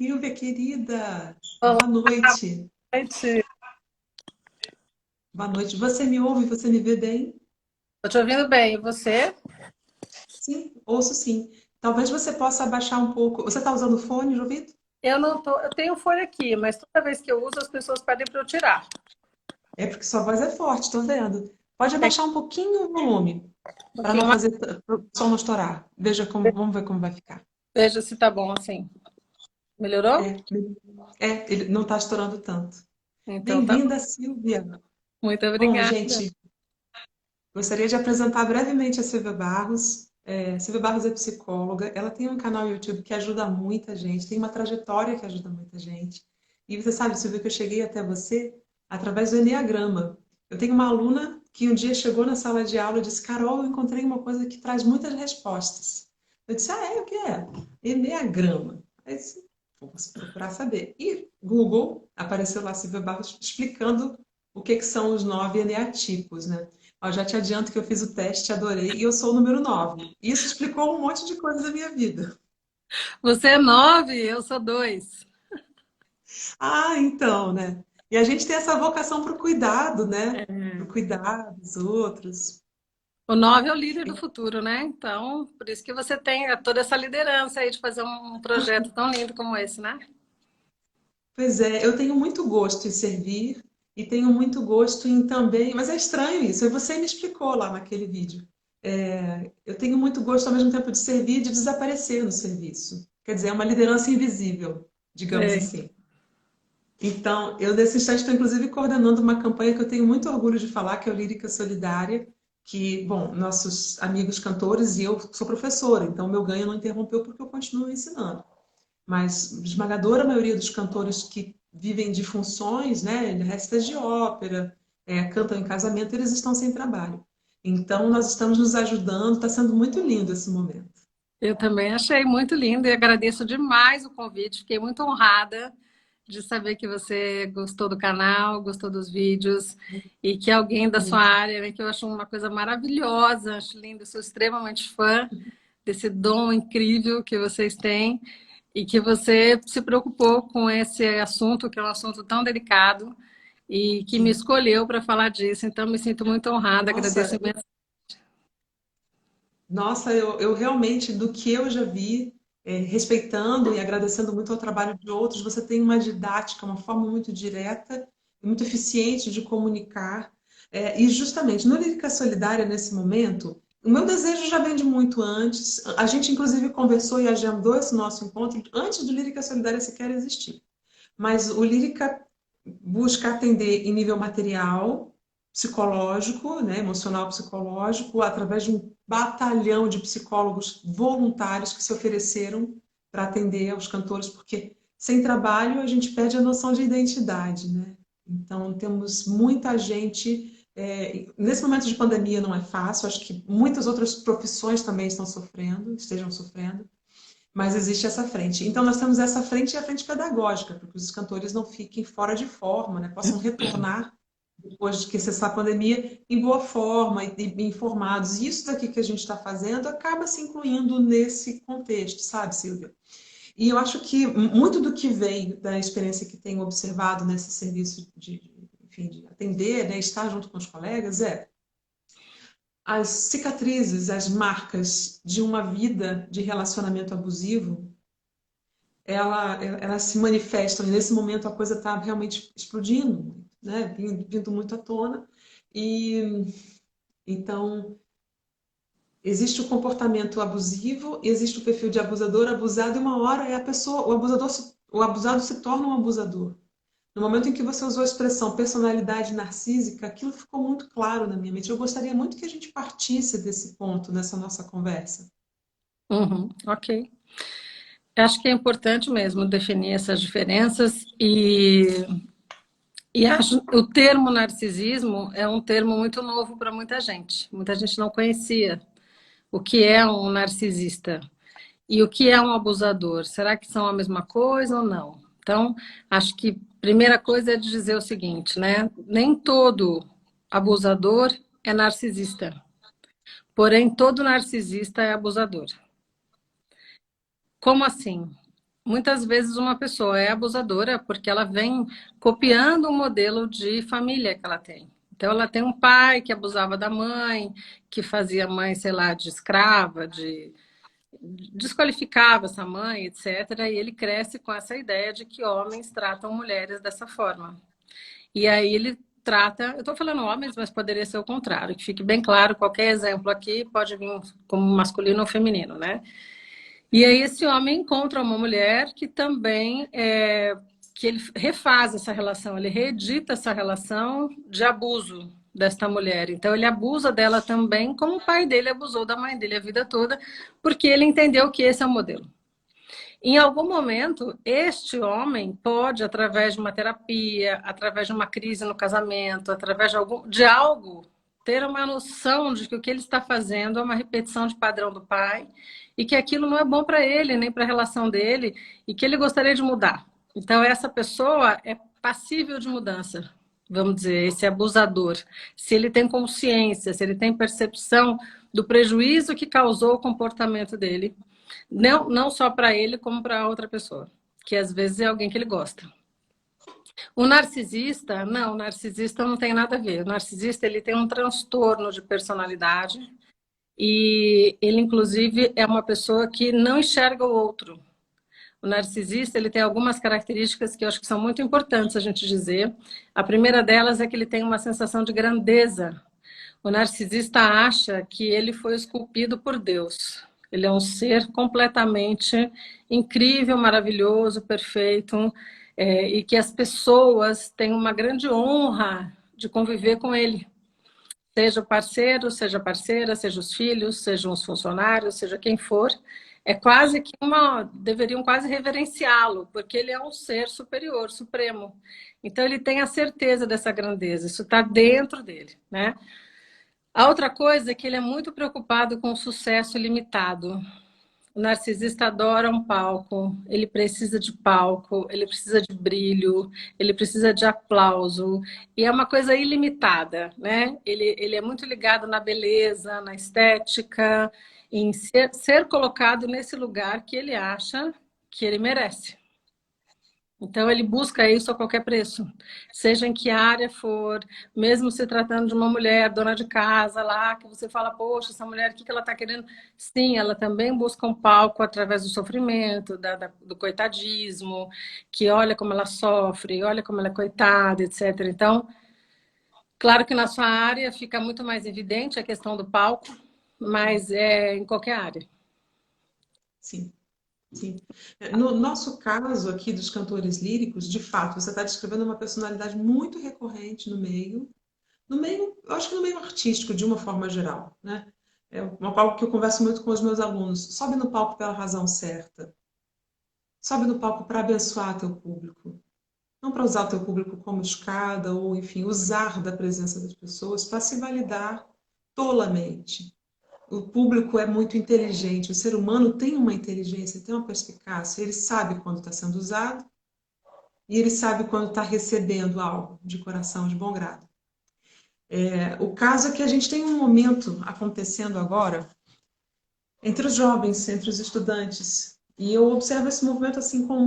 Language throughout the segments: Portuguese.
Silvia, querida, Olá, boa noite. gente. Boa noite. Você me ouve? Você me vê bem? Tô te ouvindo bem. E você? Sim, ouço sim. Talvez você possa abaixar um pouco. Você está usando fone de ouvido? Eu não tô, eu tenho fone aqui, mas toda vez que eu uso, as pessoas pedem para eu tirar. É porque sua voz é forte, estou vendo. Pode Tem abaixar um pouquinho o volume, um para pouquinho não mais. fazer o som não estourar. Veja como, vamos ver como vai ficar. Veja se tá bom assim. Melhorou? É, ele não está estourando tanto. Então tá bom. Bem-vinda, Silvia. Muito Bom, obrigada. gente, gostaria de apresentar brevemente a Silvia Barros. Silvia Barros é psicóloga, ela tem um canal no YouTube que ajuda muita gente, tem uma trajetória que ajuda muita gente. E você sabe, Silvia, que eu cheguei até você através do Enneagrama. Eu tenho uma aluna que um dia chegou na sala de aula e disse: Carol, eu encontrei uma coisa que traz muitas respostas. Eu disse: Ah, é? O que é? Enneagrama. Aí eu disse: Vamos procurar saber. E Google apareceu lá Silvia Barros explicando o que são os 9 eneatipos, né? Ó, já te adianto que eu fiz o teste, adorei, e eu sou o número 9. Isso explicou um monte de coisa da minha vida. Você é 9, eu sou 2. Ah, então, né? E a gente tem essa vocação para o cuidado, né? Para o cuidar dos outros. O 9 é o líder do futuro, né? Então, por isso que você tem toda essa liderança aí de fazer um projeto tão lindo como esse, né? Pois é, eu tenho muito gosto em servir e tenho muito gosto em também. Mas é estranho isso, e você me explicou lá naquele vídeo. Eu tenho muito gosto ao mesmo tempo de servir e de desaparecer no serviço. Quer dizer, é uma liderança invisível, digamos Sei. assim. Então, eu nesse instante estou inclusive coordenando uma campanha que eu tenho muito orgulho de falar, que é o Lírica Solidária, que, bom, nossos amigos cantores e eu sou professora, então meu ganho não interrompeu porque eu continuo ensinando. Mas a esmagadora maioria dos cantores que vivem de funções, né, de restas de ópera, cantam em casamento, eles estão sem trabalho. Então, nós estamos nos ajudando, está sendo muito lindo esse momento. Eu também achei muito lindo e agradeço demais o convite. Fiquei muito honrada de saber que você gostou do canal, gostou dos vídeos e que alguém da sua área, né, que eu acho uma coisa maravilhosa, acho lindo, sou extremamente fã desse dom incrível que vocês têm e que você se preocupou com esse assunto, que é um assunto tão delicado e que me Sim. escolheu para falar disso. Então, me sinto muito honrada, agradeço Nossa, imenso. Nossa, eu realmente, do que eu já vi, respeitando e agradecendo muito ao trabalho de outros, você tem uma didática, uma forma muito direta e muito eficiente de comunicar. E justamente, no Lírica Solidária, nesse momento, o meu desejo já vem de muito antes. A gente, inclusive, conversou e agendou esse nosso encontro antes do Lírica Solidária sequer existir. Mas o Lírica busca atender em nível material, psicológico, né, emocional psicológico, através de um batalhão de psicólogos voluntários que se ofereceram para atender aos cantores, porque sem trabalho a gente perde a noção de identidade, né? Então temos muita gente. Nesse momento de pandemia não é fácil, acho que muitas outras profissões também estejam sofrendo, mas existe essa frente. Então, nós temos essa frente e a frente pedagógica, para que os cantores não fiquem fora de forma, né? Possam retornar, depois de que cessar a pandemia, em boa forma e informados. E isso daqui que a gente está fazendo acaba se incluindo nesse contexto, sabe, Silvia? E eu acho que muito do que veio da experiência que tenho observado nesse serviço enfim, de atender, né, estar junto com os colegas, as cicatrizes, as marcas de uma vida de relacionamento abusivo, ela se manifestam, e nesse momento a coisa está realmente explodindo, né? Vindo muito à tona. E então existe o comportamento abusivo, existe o perfil de abusador, abusado, e uma hora é a pessoa, o abusador, o abusado se torna um abusador. No momento em que você usou a expressão personalidade narcísica, aquilo ficou muito claro na minha mente. Eu gostaria muito que a gente partisse desse ponto nessa nossa conversa. Uhum, ok. Acho que é importante mesmo definir essas diferenças e acho o termo narcisismo é um termo muito novo para muita gente. Muita gente não conhecia o que é um narcisista e o que é um abusador. Será que são a mesma coisa ou não? Então, acho que a primeira coisa é dizer o seguinte, né? Nem todo abusador é narcisista, porém todo narcisista é abusador. Como assim? muitas vezes uma pessoa é abusadora porque ela vem copiando o modelo de família que ela tem. Então, ela tem um pai que abusava da mãe, que fazia a mãe, sei lá, de escrava, de desqualificava essa mãe, etc. E ele cresce com essa ideia de que homens tratam mulheres dessa forma. E aí ele trata, eu estou falando homens, mas poderia ser o contrário, que fique bem claro, qualquer exemplo aqui pode vir como masculino ou feminino, né? E aí esse homem encontra uma mulher que também que ele refaz essa relação, ele reedita essa relação de abuso desta mulher. Então ele abusa dela também, como o pai dele abusou da mãe dele a vida toda, porque ele entendeu que esse é o modelo. Em algum momento, este homem pode, através de uma terapia, através de uma crise no casamento, através de algo, ter uma noção de que o que ele está fazendo é uma repetição de padrão do pai e que aquilo não é bom para ele, nem para a relação dele, e que ele gostaria de mudar. Então, essa pessoa é passível de mudança, vamos dizer, esse abusador. Se ele tem consciência, se ele tem percepção do prejuízo que causou o comportamento dele, não só para ele, como para outra pessoa, que às vezes é alguém que ele gosta. O narcisista não tem nada a ver. O narcisista ele tem um transtorno de personalidade e ele, inclusive, é uma pessoa que não enxerga o outro. O narcisista ele tem algumas características que eu acho que são muito importantes a gente dizer. A primeira delas é que ele tem uma sensação de grandeza. O narcisista acha que ele foi esculpido por Deus. Ele é um ser completamente incrível, maravilhoso, perfeito, e que as pessoas têm uma grande honra de conviver com ele. Seja o parceiro, seja a parceira, seja os filhos, sejam os funcionários, seja quem for. É quase que deveriam quase reverenciá-lo, porque ele é um ser superior, supremo. Então ele tem a certeza dessa grandeza, isso está dentro dele, né? A outra coisa é que ele é muito preocupado com o sucesso limitado. O narcisista adora um palco, ele precisa de palco, ele precisa de brilho, ele precisa de aplauso, e é uma coisa ilimitada, né? Ele é muito ligado na beleza, na estética, em ser colocado nesse lugar que ele acha que ele merece. Então, ele busca isso a qualquer preço, seja em que área for, mesmo se tratando de uma mulher, dona de casa lá, que você fala, poxa, essa mulher, o que ela está querendo? Sim, ela também busca um palco através do sofrimento, do coitadismo, que olha como ela sofre, olha como ela é coitada, etc. Então, claro que na sua área fica muito mais evidente a questão do palco, mas é em qualquer área. Sim. Sim. No nosso caso aqui dos cantores líricos, de fato, você está descrevendo uma personalidade muito recorrente no meio, eu acho que no meio artístico, de uma forma geral, né? É algo que eu converso muito com os meus alunos. Sobe no palco pela razão certa. Sobe no palco para abençoar teu público. Não para usar o teu público como escada ou, enfim, usar da presença das pessoas para se validar tolamente. O público é muito inteligente, o ser humano tem uma inteligência, tem uma perspicácia, ele sabe quando está sendo usado e ele sabe quando está recebendo algo de coração, de bom grado. O caso é que a gente tem um momento acontecendo agora entre os jovens, entre os estudantes, e eu observo esse movimento assim com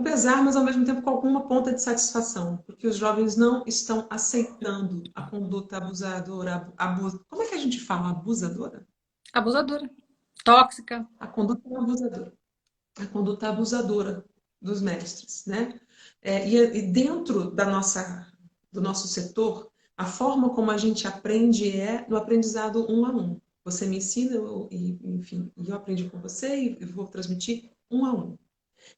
pesar, mas ao mesmo tempo com alguma ponta de satisfação, porque os jovens não estão aceitando a conduta abusadora, como é que a gente fala? Abusadora? Abusadora, tóxica. A conduta abusadora. A conduta abusadora dos mestres, né? E dentro do nosso setor, a forma como a gente aprende é no aprendizado um a um. Você me ensina, enfim, eu aprendi com você e vou transmitir um a um.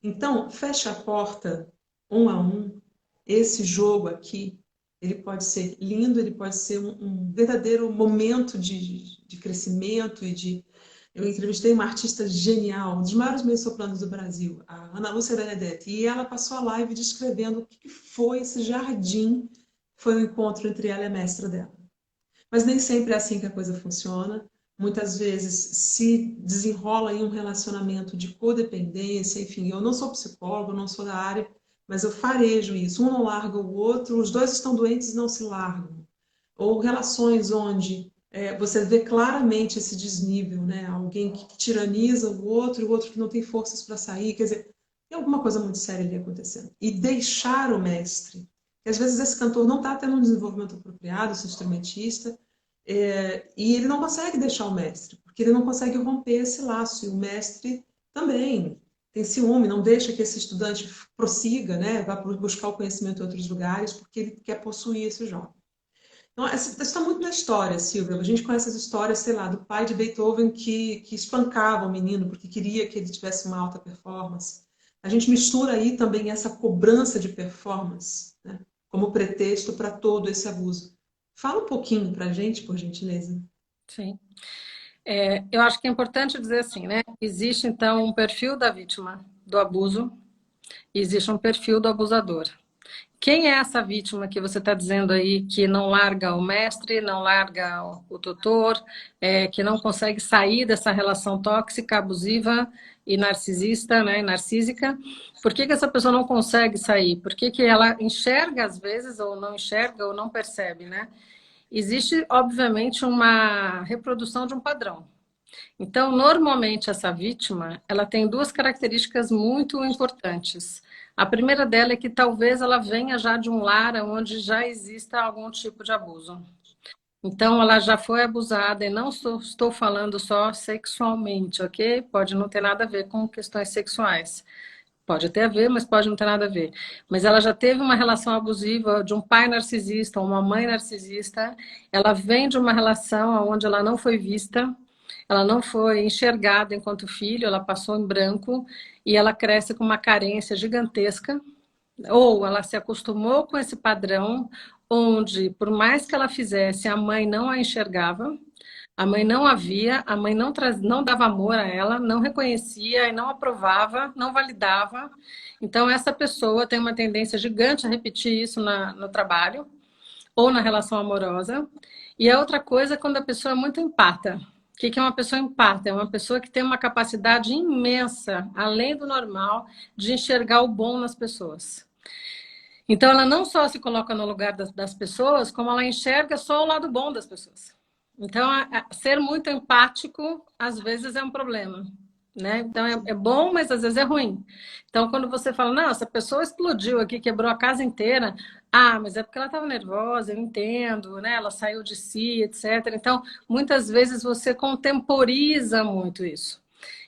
Então, fecha a porta um a um. Esse jogo aqui, ele pode ser lindo, ele pode ser um verdadeiro momento de crescimento e de... Eu entrevistei uma artista genial, um dos maiores mezzosopranos do Brasil, a Ana Lúcia Benedetti, e ela passou a live descrevendo o que foi esse jardim, foi o encontro entre ela e a mestra dela. Mas nem sempre é assim que a coisa funciona. Muitas vezes se desenrola em um relacionamento de codependência, enfim, eu não sou psicóloga, não sou da área, mas eu farejo isso. Um não larga o outro, os dois estão doentes e não se largam. Ou relações onde você vê claramente esse desnível, né? Alguém que tiraniza o outro e o outro que não tem forças para sair. Quer dizer, tem alguma coisa muito séria ali acontecendo. E deixar o mestre. Porque às vezes esse cantor não está tendo um desenvolvimento apropriado, esse instrumentista, e ele não consegue deixar o mestre, porque ele não consegue romper esse laço. E o mestre também tem ciúme, não deixa que esse estudante prossiga, né? Vá buscar o conhecimento em outros lugares, porque ele quer possuir esse jovem. Então, isso está muito na história, Silvia. A gente conhece as histórias, sei lá, do pai de Beethoven que espancava o menino porque queria que ele tivesse uma alta performance. A gente mistura aí também essa cobrança de performance, né, como pretexto para todo esse abuso. Fala um pouquinho para a gente, por gentileza. Sim. Eu acho que é importante dizer assim, né? Existe, então, um perfil da vítima do abuso e existe um perfil do abusador. Quem é essa vítima que você está dizendo aí que não larga o mestre, não larga o tutor, que não consegue sair dessa relação tóxica, abusiva e narcisista, né, narcísica? Por que essa pessoa não consegue sair? Por que ela enxerga às vezes ou não enxerga ou não percebe, né? Existe, obviamente, uma reprodução de um padrão. Então, normalmente, essa vítima, ela tem duas características muito importantes. A primeira dela é que talvez ela venha já de um lar onde já exista algum tipo de abuso. Então, ela já foi abusada, e não estou falando só sexualmente, ok? Pode não ter nada a ver com questões sexuais. Pode até haver, mas pode não ter nada a ver. Mas ela já teve uma relação abusiva de um pai narcisista, uma mãe narcisista. Ela vem de uma relação onde ela não foi vista, ela não foi enxergada enquanto filho, ela passou em branco e ela cresce com uma carência gigantesca. Ou ela se acostumou com esse padrão, onde, por mais que ela fizesse, a mãe não a enxergava, a mãe não a via, a mãe não dava amor a ela, não reconhecia e não aprovava, não validava. Então, essa pessoa tem uma tendência gigante a repetir isso no trabalho ou na relação amorosa. E a outra coisa é quando a pessoa é muito empata. O que é uma pessoa empata? É uma pessoa que tem uma capacidade imensa, além do normal, de enxergar o bom nas pessoas. Então, ela não só se coloca no lugar das pessoas, como ela enxerga só o lado bom das pessoas. Então, ser muito empático, às vezes, é um problema. Né? Então, é bom, mas às vezes é ruim. Então, quando você fala, não, essa pessoa explodiu aqui, quebrou a casa inteira. Ah, mas é porque ela estava nervosa, eu entendo, né? Ela saiu de si, etc. Então, muitas vezes você contemporiza muito isso.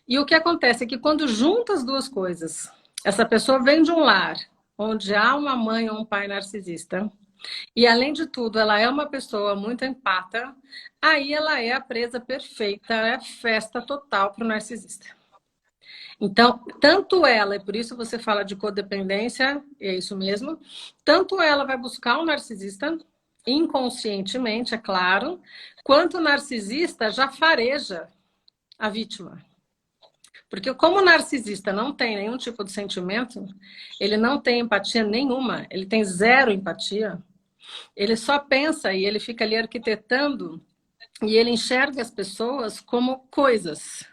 E o que acontece é que quando junta as duas coisas, essa pessoa vem de um lar onde há uma mãe ou um pai narcisista, e além de tudo, ela é uma pessoa muito empata, aí ela é a presa perfeita, é a festa total para o narcisista. Então, tanto ela, e por isso você fala de codependência, é isso mesmo, tanto ela vai buscar um narcisista, inconscientemente, é claro, quanto o narcisista já fareja a vítima. Porque como o narcisista não tem nenhum tipo de sentimento, ele não tem empatia nenhuma, ele tem zero empatia, ele só pensa e ele fica ali arquitetando e ele enxerga as pessoas como coisas.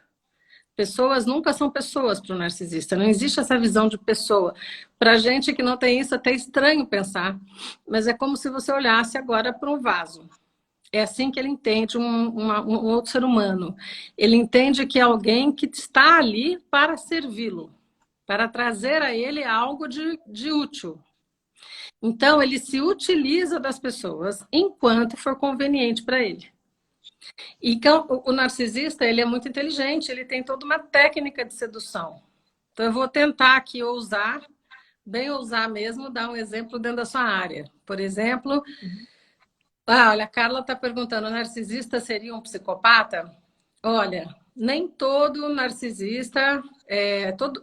Pessoas nunca são pessoas para o narcisista, não existe essa visão de pessoa. Para a gente que não tem isso, é até estranho pensar, mas é como se você olhasse agora para um vaso. É assim que ele entende um outro ser humano. Ele entende que é alguém que está ali para servi-lo, para trazer a ele algo de útil. Então, ele se utiliza das pessoas enquanto for conveniente para ele. Então, o narcisista, ele é muito inteligente, ele tem toda uma técnica de sedução. Então, eu vou tentar aqui ousar, bem ousar mesmo, dar um exemplo dentro da sua área. Por exemplo, olha, a Carla está perguntando, o narcisista seria um psicopata? Olha, nem todo narcisista,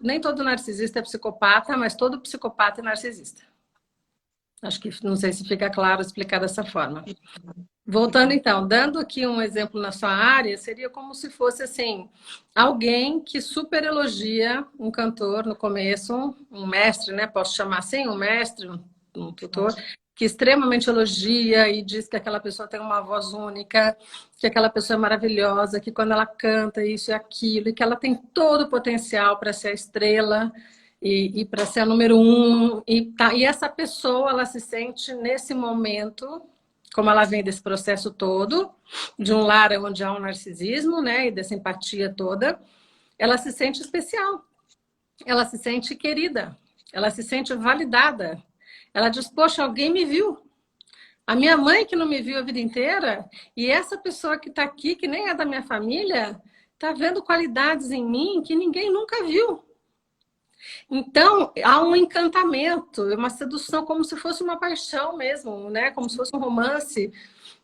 nem todo narcisista é psicopata, mas todo psicopata é narcisista. Acho que não sei se fica claro explicar dessa forma. Voltando então, dando aqui um exemplo na sua área, seria como se fosse assim, alguém que super elogia um cantor no começo, um mestre, né? Posso chamar assim, um mestre, um tutor, que extremamente elogia e diz que aquela pessoa tem uma voz única, que aquela pessoa é maravilhosa, que quando ela canta isso e aquilo, e que ela tem todo o potencial para ser a estrela e para ser a número um. E essa pessoa, ela se sente nesse momento como ela vem desse processo todo, de um lar onde há um narcisismo, né, e dessa empatia toda, ela se sente especial, ela se sente querida, ela se sente validada. Ela diz, poxa, alguém me viu. A minha mãe que não me viu a vida inteira, e essa pessoa que está aqui, que nem é da minha família, está vendo qualidades em mim que ninguém nunca viu. Então, há um encantamento, uma sedução, como se fosse uma paixão mesmo, né? Como se fosse um romance.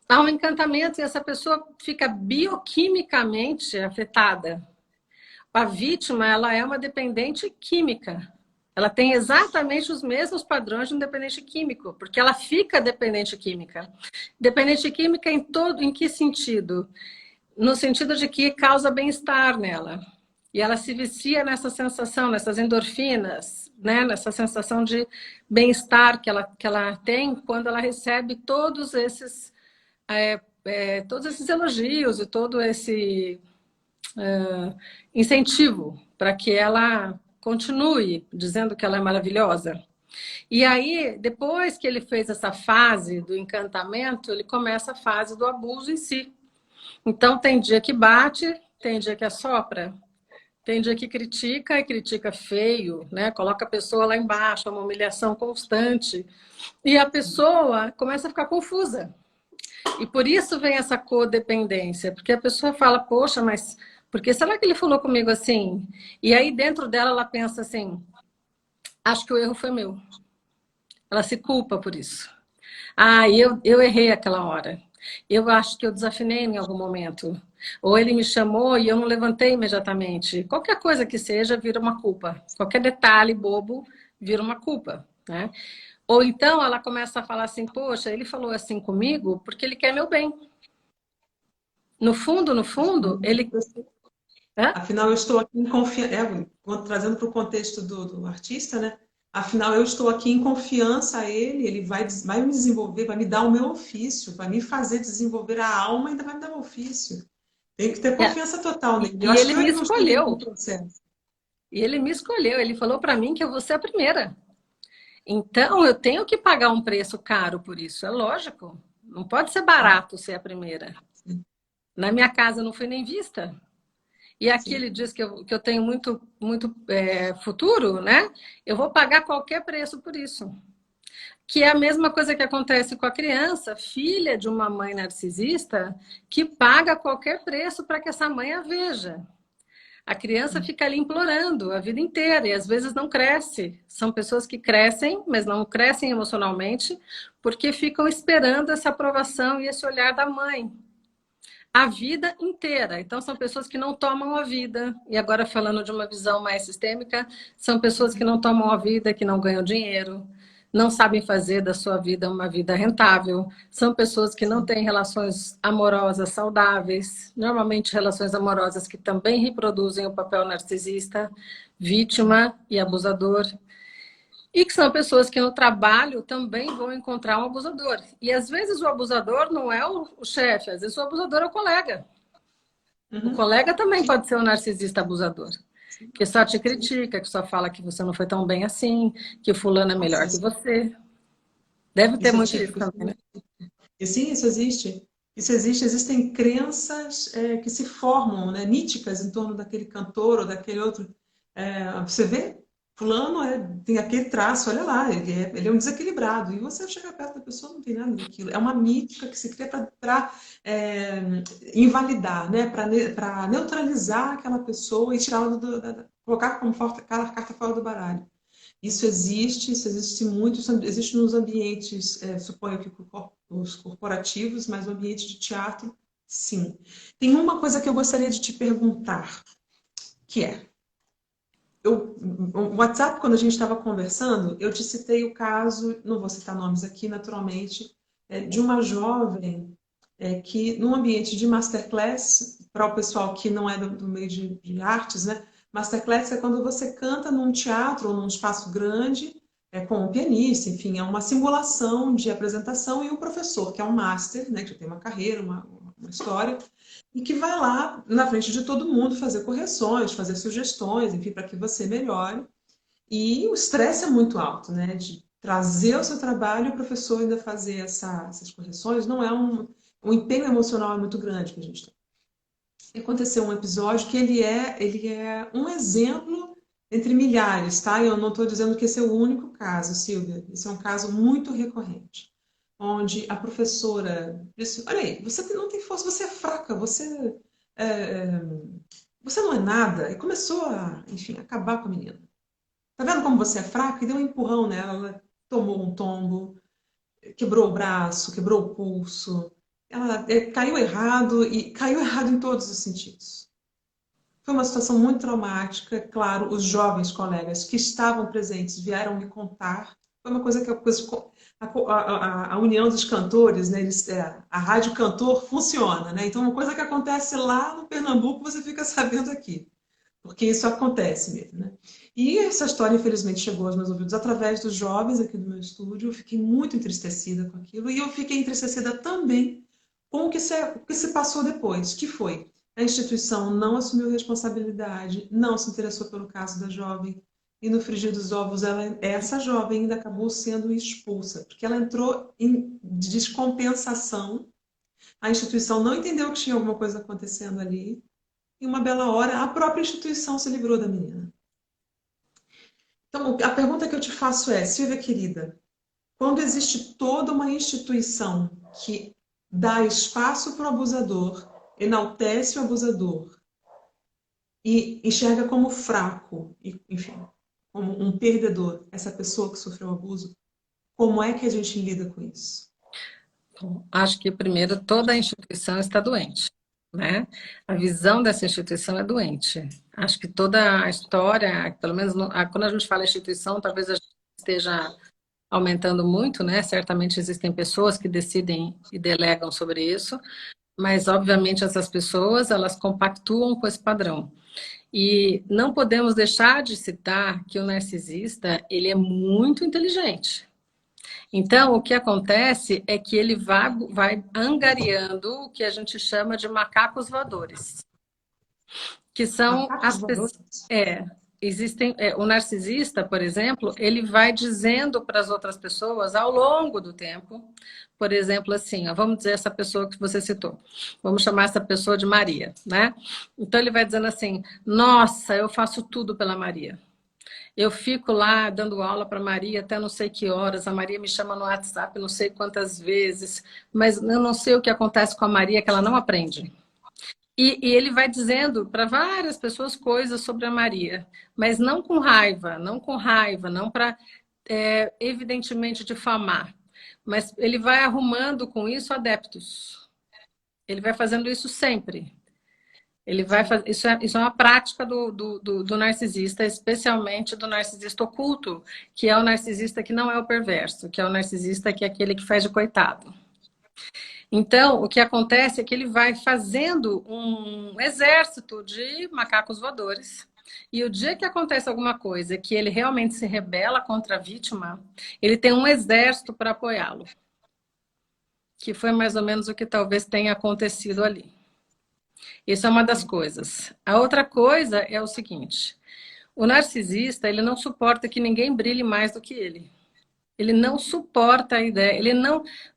Há um encantamento e essa pessoa fica bioquimicamente afetada. A vítima, ela é uma dependente química. Ela tem exatamente os mesmos padrões de um dependente químico, porque ela fica dependente química. Dependente química em que sentido? No sentido de que causa bem-estar nela. E ela se vicia nessa sensação, nessas endorfinas, né? Nessa sensação de bem-estar que ela tem quando ela recebe todos esses elogios e todo esse incentivo para que ela continue dizendo que ela é maravilhosa. E aí, depois que ele fez essa fase do encantamento, ele começa a fase do abuso em si. Então, tem dia que bate, tem dia que assopra, tem dia que critica e critica feio, né? Coloca a pessoa lá embaixo, é uma humilhação constante. E a pessoa começa a ficar confusa. E por isso vem essa codependência, porque a pessoa fala, poxa, mas por que será que ele falou comigo assim? E aí dentro dela ela pensa assim, acho que o erro foi meu. Ela se culpa por isso. Ah, eu errei aquela hora. Eu acho que eu desafinei em algum momento. Ou ele me chamou e eu não levantei imediatamente. Qualquer coisa que seja vira uma culpa. Qualquer detalhe bobo vira uma culpa, né? Ou então ela começa a falar assim, poxa, ele falou assim comigo porque ele quer meu bem. No fundo, ele... Hã? Afinal, eu estou aqui em confiança, trazendo para o contexto do artista, né? Afinal, eu estou aqui em confiança a ele, ele vai me desenvolver, vai me dar o meu ofício, vai me fazer desenvolver a alma e ainda vai me dar o ofício. Tem que ter É. confiança total nele. Eu E acho ele que eu é me que não estou dentro do escolheu. processo. E ele me escolheu. Ele falou para mim que eu vou ser a primeira. Então, eu tenho que pagar um preço caro por isso. É lógico. Não pode ser Sim, barato ser a primeira. Na minha casa não fui nem vista. E aqui sim. ele diz que eu tenho muito futuro, né? Eu vou pagar qualquer preço por isso. Que é a mesma coisa que acontece com a criança, filha de uma mãe narcisista, que paga qualquer preço para que essa mãe a veja. A criança fica ali implorando a vida inteira e às vezes não cresce. São pessoas que crescem, mas não crescem emocionalmente, porque ficam esperando essa aprovação e esse olhar da mãe a vida inteira. Então, são pessoas que não tomam a vida. E agora, falando de uma visão mais sistêmica, são pessoas que não tomam a vida, que não ganham dinheiro, não sabem fazer da sua vida uma vida rentável. São pessoas que não têm relações amorosas saudáveis, normalmente relações amorosas que também reproduzem o papel narcisista, vítima e abusador. E que são pessoas que no trabalho também vão encontrar um abusador. E às vezes o abusador não é o chefe, às vezes o abusador é o colega. O Uhum. colega também Sim, pode ser um narcisista abusador, que só te sim, critica, que só fala que você não foi tão bem assim, que o fulano é melhor que nossa, você. Deve ter isso é muito isso típico. também, né? E sim, isso existe. Isso existe. Existem crenças que se formam, né, níticas em torno daquele cantor ou daquele outro. Você vê, fulano tem aquele traço, olha lá, ele é um desequilibrado. E você chega perto da pessoa, não tem nada daquilo. É uma mítica que se cria para invalidar, né, para neutralizar aquela pessoa e tirá-la colocar como carta fora do baralho. Isso existe muito, isso existe nos ambientes, suponho que os corporativos, mas no ambiente de teatro, sim. Tem uma coisa que eu gostaria de te perguntar, que é, o WhatsApp, quando a gente estava conversando, eu te citei o caso, não vou citar nomes aqui, naturalmente, de uma jovem que, num ambiente de masterclass, para o pessoal que não é do meio de artes, né? Masterclass é quando você canta num teatro ou num espaço grande, com um pianista, enfim, é uma simulação de apresentação e um professor, que é um master, né, que já tem uma carreira, uma história, e que vai lá na frente de todo mundo fazer correções, fazer sugestões, enfim, para que você melhore. E o estresse é muito alto, né? trazer o seu trabalho e o professor ainda fazer essas correções, não é um empenho emocional é muito grande que a gente tem. Aconteceu um episódio que ele é um exemplo entre milhares, tá? Eu não estou dizendo que esse é o único caso, Silvia. Esse é um caso muito recorrente, onde a professora disse: olha aí, você não tem força, você é fraca, é, é, você não é nada. E começou a, enfim, acabar com a menina. Tá vendo como você é fraca? E deu um empurrão nela, ela tomou um tombo, quebrou o braço, quebrou o pulso. Ela caiu errado e caiu errado em todos os sentidos. Foi uma situação muito traumática. Claro, os jovens colegas que estavam presentes vieram me contar. Foi uma coisa que a união dos cantores, né? A rádio cantor funciona, né? Então, uma coisa que acontece lá no Pernambuco, você fica sabendo aqui, porque isso acontece mesmo, né? E essa história, infelizmente, chegou aos meus ouvidos através dos jovens aqui do meu estúdio. Eu fiquei muito entristecida com aquilo e eu fiquei entristecida também com o que se passou depois, que foi a instituição não assumiu responsabilidade, não se interessou pelo caso da jovem, e no frigir dos ovos, essa jovem ainda acabou sendo expulsa, porque ela entrou em descompensação, a instituição não entendeu que tinha alguma coisa acontecendo ali, e uma bela hora a própria instituição se livrou da menina. Então, a pergunta que eu te faço é, Silvia querida, quando existe toda uma instituição que dá espaço para o abusador, enaltece o abusador e enxerga como fraco, enfim, como um perdedor, essa pessoa que sofreu abuso, como é que a gente lida com isso? Bom, acho que primeiro toda a instituição está doente, né? A visão dessa instituição é doente. Acho que toda a história, pelo menos quando a gente fala instituição, talvez a gente esteja aumentando muito, né? Certamente existem pessoas que decidem e delegam sobre isso, mas obviamente essas pessoas, elas compactuam com esse padrão. E não podemos deixar de citar que o narcisista, ele é muito inteligente. Então, o que acontece é que ele vai angariando o que a gente chama de macacos voadores, que são Macacos as pessoas. voadores? O narcisista, por exemplo, ele vai dizendo para as outras pessoas ao longo do tempo, por exemplo, assim, ó, vamos dizer essa pessoa que você citou, vamos chamar essa pessoa de Maria, né? Então ele vai dizendo assim: nossa, eu faço tudo pela Maria. Eu fico lá dando aula para Maria até não sei que horas. A Maria me chama no WhatsApp não sei quantas vezes, mas eu não sei o que acontece com a Maria que ela não aprende. E ele vai dizendo para várias pessoas coisas sobre a Maria, mas não com raiva, não para, evidentemente, difamar. Mas ele vai arrumando com isso adeptos. Ele vai fazendo isso sempre. Ele vai fazer, isso é uma prática do narcisista, especialmente do narcisista oculto, que é o narcisista que não é o perverso, que é o narcisista que é aquele que faz de coitado. Então, o que acontece é que ele vai fazendo um exército de macacos voadores. E o dia que acontece alguma coisa que ele realmente se rebela contra a vítima, ele tem um exército para apoiá-lo. Que foi mais ou menos o que talvez tenha acontecido ali. Isso é uma das coisas. A outra coisa é o seguinte: o narcisista, ele não suporta que ninguém brilhe mais do que ele. Ele não suporta a ideia,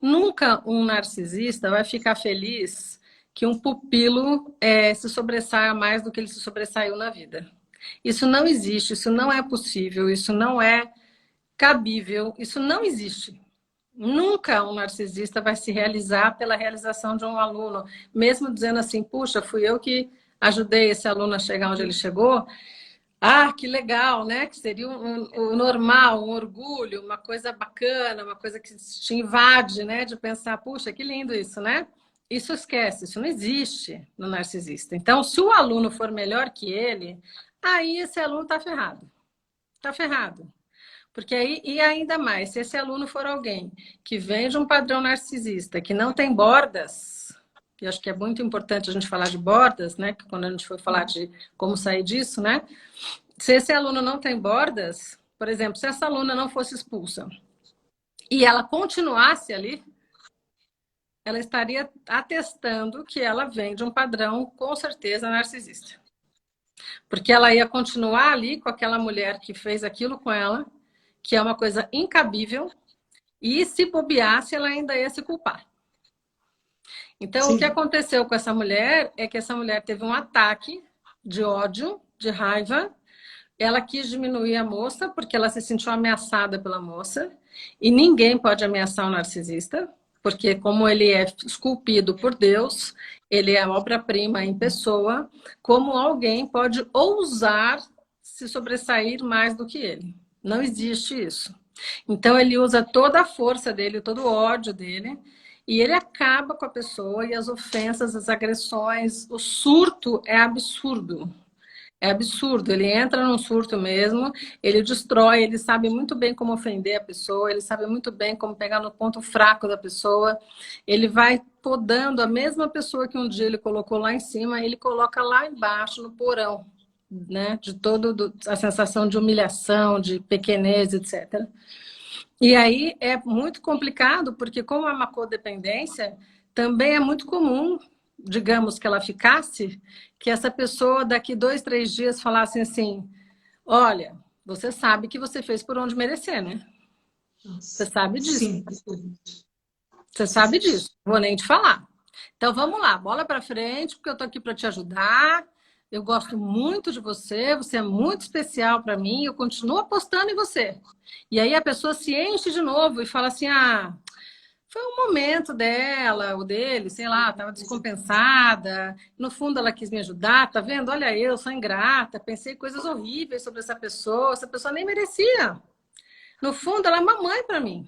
nunca um narcisista vai ficar feliz que um pupilo se sobressaia mais do que ele se sobressaiu na vida. Isso não existe, isso não é possível, isso não é cabível, isso não existe. Nunca um narcisista vai se realizar pela realização de um aluno, mesmo dizendo assim, puxa, fui eu que ajudei esse aluno a chegar onde ele chegou. Ah, que legal, né? Que seria um normal, um orgulho, uma coisa bacana, uma coisa que te invade, né? De pensar, puxa, que lindo isso, né? Isso esquece, isso não existe no narcisista. Então, se o aluno for melhor que ele, aí esse aluno tá ferrado. Tá ferrado. Porque aí, e ainda mais, se esse aluno for alguém que vem de um padrão narcisista, que não tem bordas, e acho que é muito importante a gente falar de bordas, né? Que quando a gente for falar de como sair disso, né? Se esse aluno não tem bordas, por exemplo, se essa aluna não fosse expulsa e ela continuasse ali, ela estaria atestando que ela vem de um padrão, com certeza, narcisista. Porque ela ia continuar ali com aquela mulher que fez aquilo com ela, que é uma coisa incabível, e se bobeasse, ela ainda ia se culpar. Então, o que Sim. aconteceu com essa mulher é que essa mulher teve um ataque de ódio, de raiva. Ela quis diminuir a moça porque ela se sentiu ameaçada pela moça. E ninguém pode ameaçar um narcisista, porque como ele é esculpido por Deus, ele é obra-prima em pessoa, como alguém pode ousar se sobressair mais do que ele? Não existe isso. Então ele usa toda a força dele, todo o ódio dele, e ele acaba com a pessoa e as ofensas, as agressões, o surto é absurdo. É absurdo, ele entra num surto mesmo, ele destrói, ele sabe muito bem como ofender a pessoa, ele sabe muito bem como pegar no ponto fraco da pessoa, ele vai podando a mesma pessoa que um dia ele colocou lá em cima, ele coloca lá embaixo, no porão, né? De toda a sensação de humilhação, de pequenez, etc. E aí é muito complicado, porque como é uma codependência, também é muito comum, digamos, que ela ficasse, que essa pessoa daqui 2, 3 dias falasse assim, olha, você sabe que você fez por onde merecer, né? Você Nossa. sabe disso. Sim. Você sabe disso. Vou nem te falar. Então vamos lá, bola para frente, porque eu tô aqui para te ajudar. Eu gosto muito de você, você é muito especial para mim, eu continuo apostando em você. E aí a pessoa se enche de novo e fala assim: "Ah, foi um momento dela, o dele, sei lá, estava descompensada. No fundo ela quis me ajudar, tá vendo? Olha eu, sou ingrata, pensei coisas horríveis sobre essa pessoa nem merecia. No fundo ela é uma mãe para mim,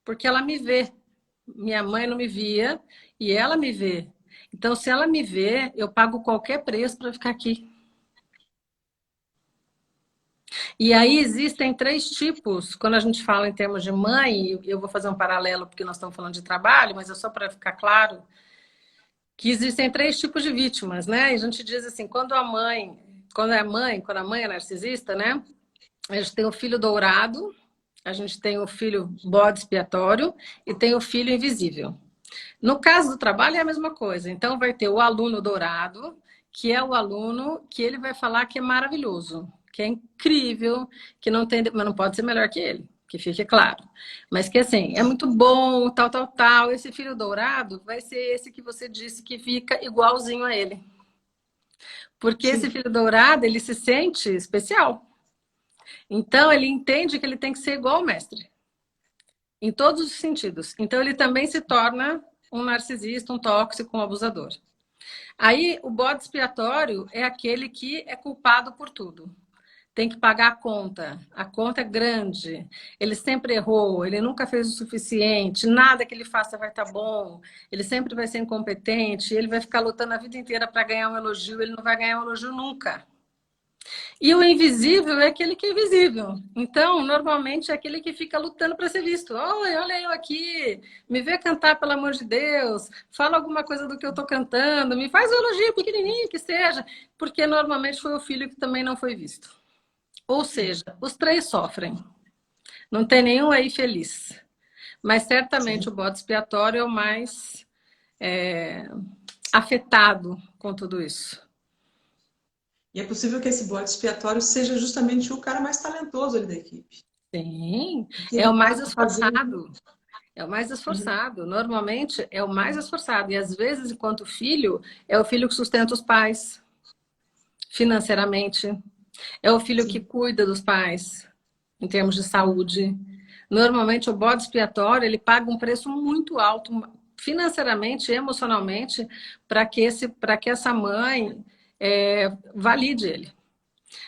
porque ela me vê. Minha mãe não me via e ela me vê. Então, se ela me vê, eu pago qualquer preço para ficar aqui. E aí existem 3 tipos, quando a gente fala em termos de mãe, eu vou fazer um paralelo porque nós estamos falando de trabalho, mas é só para ficar claro que existem 3 tipos de vítimas, né? E a gente diz assim, quando a mãe é narcisista, né? A gente tem o filho dourado, a gente tem o filho bode expiatório e tem o filho invisível. No caso do trabalho é a mesma coisa. Então vai ter o aluno dourado, que é o aluno que ele vai falar que é maravilhoso, que é incrível, que não tem, mas não pode ser melhor que ele, que fique claro. Mas que assim, é muito bom, tal, tal, tal. Esse filho dourado vai ser esse que você disse que fica igualzinho a ele. Porque esse Sim. filho dourado, ele se sente especial. Então ele entende que ele tem que ser igual ao mestre. Em todos os sentidos. Então ele também se torna um narcisista, um tóxico, um abusador. Aí o bode expiatório é aquele que é culpado por tudo. Tem que pagar a conta é grande, ele sempre errou, ele nunca fez o suficiente, nada que ele faça vai estar bom, ele sempre vai ser incompetente, ele vai ficar lutando a vida inteira para ganhar um elogio, ele não vai ganhar um elogio nunca. E o invisível é aquele que é invisível. Então, normalmente é aquele que fica lutando para ser visto. Olha, olha eu aqui, me vê cantar, pelo amor de Deus, fala alguma coisa do que eu estou cantando, me faz um elogio pequenininho que seja, porque normalmente foi o filho que também não foi visto. Ou seja, os 3 sofrem. Não tem nenhum aí feliz. Mas certamente o Sim. bode expiatório é o mais afetado com tudo isso. E é possível que esse bode expiatório seja justamente o cara mais talentoso ali da equipe. Sim, Que é ele o mais está fazendo. esforçado. É o mais Uhum. esforçado. Normalmente é o mais esforçado. E às vezes, enquanto filho, é o filho que sustenta os pais financeiramente. É o filho que Sim. cuida dos pais em termos de saúde. Normalmente o bode expiatório ele paga um preço muito alto financeiramente e emocionalmente para que essa mãe valide ele.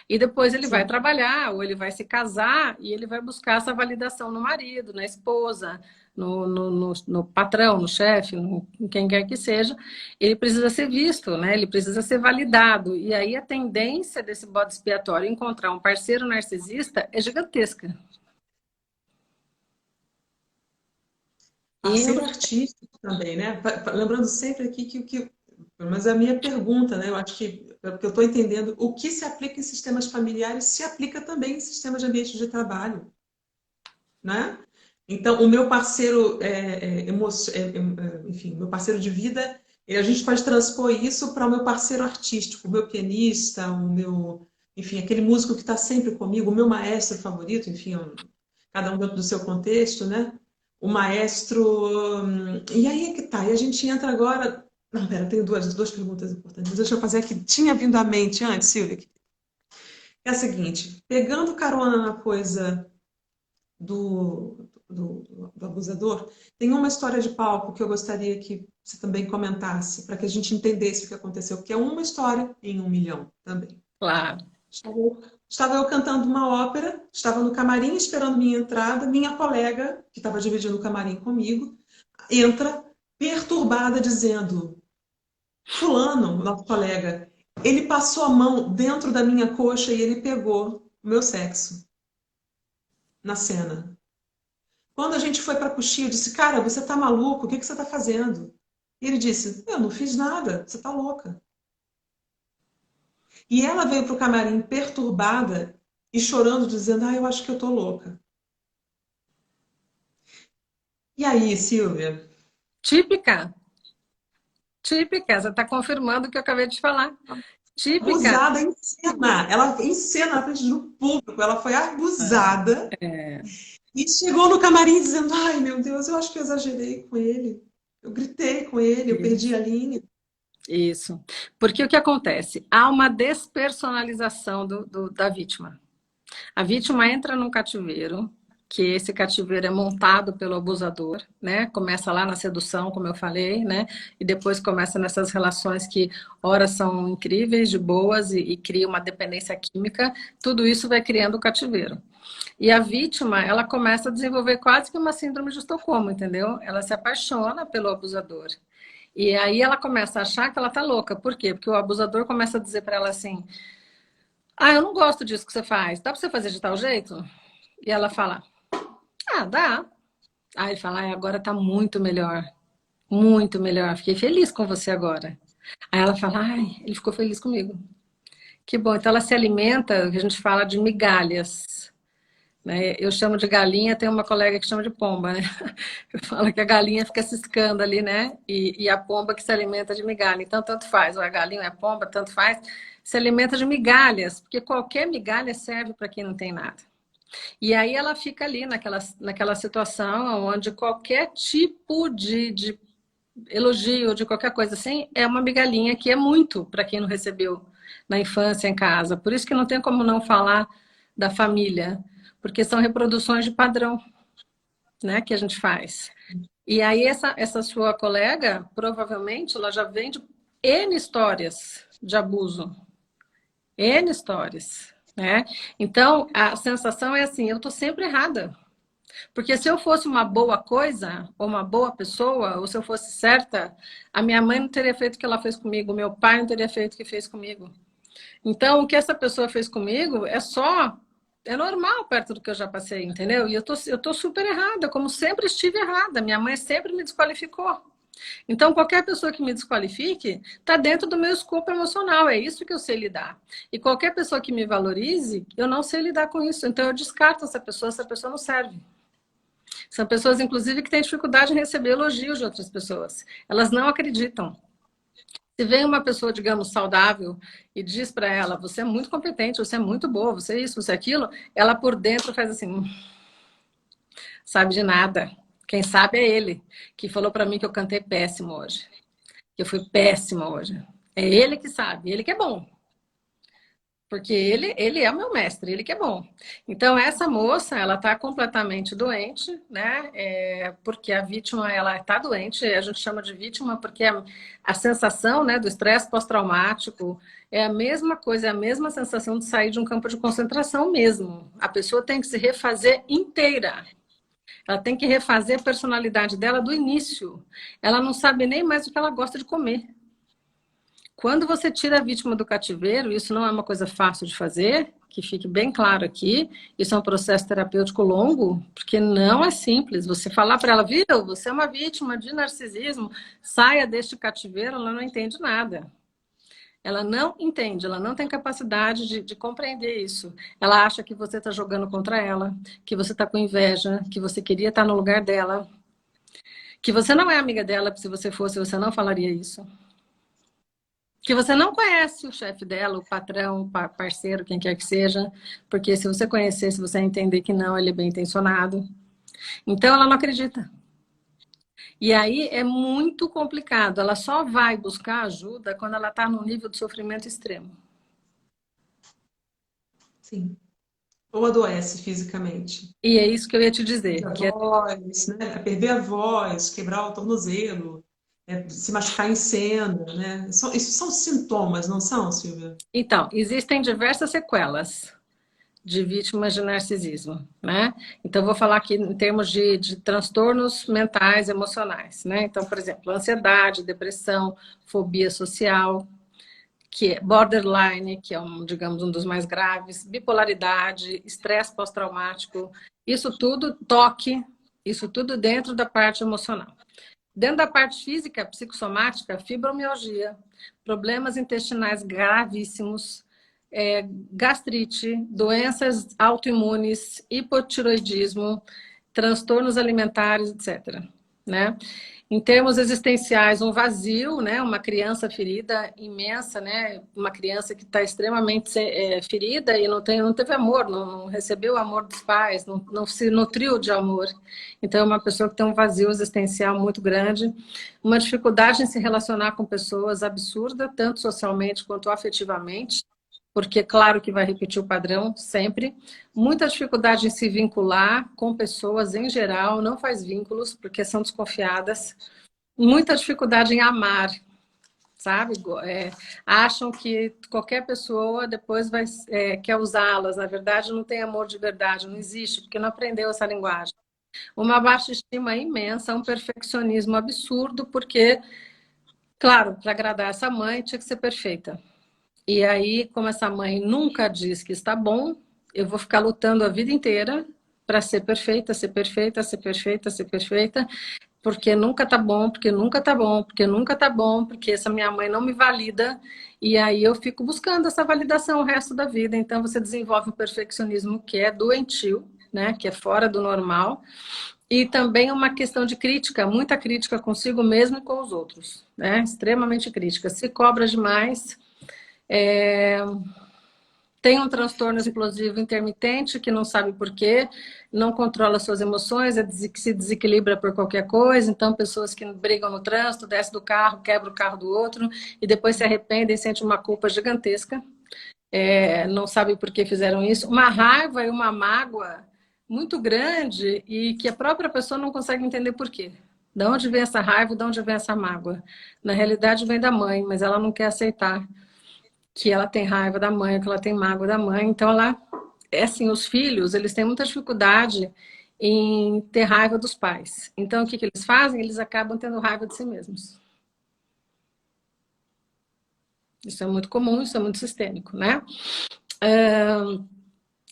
E depois ele vai Sim. trabalhar, ou ele vai se casar, e ele vai buscar essa validação no marido, na esposa, no patrão, no chefe, em quem quer que seja. Ele precisa ser visto, né? Ele precisa ser validado. E aí a tendência desse bode expiatório encontrar um parceiro narcisista é gigantesca. E Parceiro artístico também, né? Lembrando sempre aqui mas a minha pergunta, né? Eu acho que, porque eu estou entendendo, o que se aplica em sistemas familiares se aplica também em sistemas de ambiente de trabalho, né? Então, o meu parceiro, enfim, meu parceiro de vida, a gente pode transpor isso para o meu parceiro artístico, o meu pianista, o meu enfim, aquele músico que está sempre comigo, o meu maestro favorito, enfim, cada um dentro do seu contexto, né? O maestro. E aí é que tá. E a gente entra agora. Não, pera, tenho duas perguntas importantes. Deixa eu fazer aqui. Tinha vindo à mente antes, Silvia. É a seguinte: pegando carona na coisa do abusador, tem uma história de palco que eu gostaria que você também comentasse, para que a gente entendesse o que aconteceu, que é uma história em 1 milhão também. Claro. Estava eu cantando uma ópera, estava no camarim esperando minha entrada, minha colega, que estava dividindo o camarim comigo, entra perturbada dizendo: Fulano, nosso colega, ele passou a mão dentro da minha coxa e ele pegou o meu sexo na cena. Quando a gente foi para a coxia, eu disse: Cara, você tá maluco? O que você tá fazendo? E ele disse: Eu não fiz nada, você tá louca. E ela veio para o camarim perturbada e chorando, dizendo: eu acho que eu tô louca. E aí, Silvia? Típica. Típica. Você está confirmando o que eu acabei de falar. Típica. Abusada em cena. Ela em cena na frente do público. Ela foi abusada É, e chegou no camarim dizendo: Ai, meu Deus, eu acho que eu exagerei com ele. Eu gritei com ele, eu perdi isso. a linha. Isso. Porque o que acontece? Há uma despersonalização da vítima. A vítima entra num cativeiro, que esse cativeiro é montado pelo abusador, né? Começa lá na sedução, como eu falei, né? E depois começa nessas relações que horas são incríveis, de boas e cria uma dependência química. Tudo isso vai criando o cativeiro. E a vítima, ela começa a desenvolver quase que uma síndrome de Estocolmo, entendeu? Ela se apaixona pelo abusador. E aí ela começa a achar que ela tá louca. Por quê? Porque o abusador começa a dizer para ela assim: eu não gosto disso que você faz. Dá para você fazer de tal jeito? E ela fala: dá. Aí ele fala: agora tá muito melhor. Muito melhor. Fiquei feliz com você agora. Aí ela fala: ele ficou feliz comigo. Que bom. Então ela se alimenta, que a gente fala de migalhas. Né? Eu chamo de galinha, tem uma colega que chama de pomba, né? Eu falo que a galinha fica ciscando ali, né? E a pomba que se alimenta de migalha. Então, tanto faz, ou a galinha ou a pomba, tanto faz, se alimenta de migalhas, porque qualquer migalha serve para quem não tem nada. E aí ela fica ali naquela situação onde qualquer tipo de elogio, de qualquer coisa assim, é uma migalhinha que é muito para quem não recebeu na infância, em casa. Por isso que não tem como não falar da família, porque são reproduções de padrão, né, que a gente faz. E aí essa sua colega, provavelmente, ela já vem de N histórias de abuso. N histórias, né? Então, a sensação é assim, eu tô sempre errada. Porque se eu fosse uma boa coisa, ou uma boa pessoa, ou se eu fosse certa, a minha mãe não teria feito o que ela fez comigo, meu pai não teria feito o que fez comigo. Então, o que essa pessoa fez comigo é normal perto do que eu já passei, entendeu? E eu tô super errada, como sempre estive errada. Minha mãe sempre me desqualificou. Então, qualquer pessoa que me desqualifique está dentro do meu escopo emocional. É isso que eu sei lidar. E qualquer pessoa que me valorize, eu não sei lidar com isso. Então, eu descarto essa pessoa não serve. São pessoas, inclusive, que têm dificuldade em receber elogios de outras pessoas. Elas não acreditam. Se vem uma pessoa, digamos, saudável e diz para ela: você é muito competente, você é muito boa, você é isso, você é aquilo, ela por dentro faz assim: sabe de nada. Quem sabe é ele, que falou para mim que eu cantei péssimo hoje. Que eu fui péssima hoje. É ele que sabe, ele que é bom. Porque ele é o meu mestre, ele que é bom. Então, essa moça, ela está completamente doente, né? Porque a vítima, ela está doente, a gente chama de vítima porque a sensação, né, do estresse pós-traumático é a mesma coisa, é a mesma sensação de sair de um campo de concentração mesmo. A pessoa tem que se refazer inteira. Ela tem que refazer a personalidade dela do início. Ela não sabe nem mais o que ela gosta de comer. Quando você tira a vítima do cativeiro, isso não é uma coisa fácil de fazer, que fique bem claro aqui, isso é um processo terapêutico longo, porque não é simples. Você falar para ela: viu, você é uma vítima de narcisismo, saia deste cativeiro, ela não entende nada. Ela não entende, ela não tem capacidade de compreender isso. Ela acha que você está jogando contra ela, que você está com inveja, que você queria estar no lugar dela, que você não é amiga dela, porque se você fosse, você não falaria isso. que você não conhece o chefe dela, o patrão, o parceiro, quem quer que seja, porque se você conhecer, se você entender que não, ele é bem intencionado. Então ela não acredita. E aí é muito complicado. Ela só vai buscar ajuda quando ela está num nível de sofrimento extremo. Sim. Ou adoece fisicamente. E é isso que eu ia te Perder dizer, a que é... voz, né? Perder a voz, quebrar o tornozelo, se machucar em cena, né? Isso são sintomas, não são, Silvia? Então, existem diversas sequelas de vítimas de narcisismo, né? Então, vou falar aqui em termos de transtornos mentais, emocionais, né? Então, por exemplo, ansiedade, depressão, fobia social, que é borderline, que é digamos, um dos mais graves, bipolaridade, estresse pós-traumático, isso tudo, toque, isso tudo dentro da parte emocional. Dentro da parte física, psicossomática, fibromialgia, problemas intestinais gravíssimos, gastrite, doenças autoimunes, hipotiroidismo, transtornos alimentares, etc. Né? Em termos existenciais, um vazio, né? Uma criança ferida imensa, né? Uma criança que está extremamente ferida e não teve amor, não recebeu o amor dos pais, não se nutriu de amor. Então, é uma pessoa que tem um vazio existencial muito grande, uma dificuldade em se relacionar com pessoas absurda, tanto socialmente quanto afetivamente, porque claro que vai repetir o padrão sempre. Muita dificuldade em se vincular com pessoas em geral, não faz vínculos porque são desconfiadas. Muita dificuldade em amar, sabe? Acham que qualquer pessoa depois quer usá-las. Na verdade, não tem amor de verdade, não existe, porque não aprendeu essa linguagem. Uma baixa estima imensa, um perfeccionismo absurdo, porque, claro, para agradar essa mãe tinha que ser perfeita. E aí, como essa mãe nunca diz que está bom, eu vou ficar lutando a vida inteira para ser perfeita, ser perfeita, ser perfeita, ser perfeita, porque nunca tá bom, porque nunca tá bom, porque nunca tá bom, porque essa minha mãe não me valida, e aí eu fico buscando essa validação o resto da vida. Então você desenvolve um perfeccionismo que é doentio, né, que é fora do normal, e também uma questão de crítica, muita crítica consigo mesmo e com os outros, né, extremamente crítica. Se cobra demais, tem um transtorno explosivo intermitente que não sabe por quê, não controla suas emoções, que se desequilibra por qualquer coisa. Então, pessoas que brigam no trânsito, descem do carro, quebram o carro do outro e depois se arrependem, sentem uma culpa gigantesca. Não sabem por que fizeram isso. Uma raiva e uma mágoa muito grande e que a própria pessoa não consegue entender por quê. De onde vem essa raiva, de onde vem essa mágoa? Na realidade, vem da mãe, mas ela não quer aceitar que ela tem raiva da mãe, que ela tem mágoa da mãe. Então, assim, os filhos, eles têm muita dificuldade em ter raiva dos pais. Então, o que eles fazem? Eles acabam tendo raiva de si mesmos. Isso é muito comum, isso é muito sistêmico, né?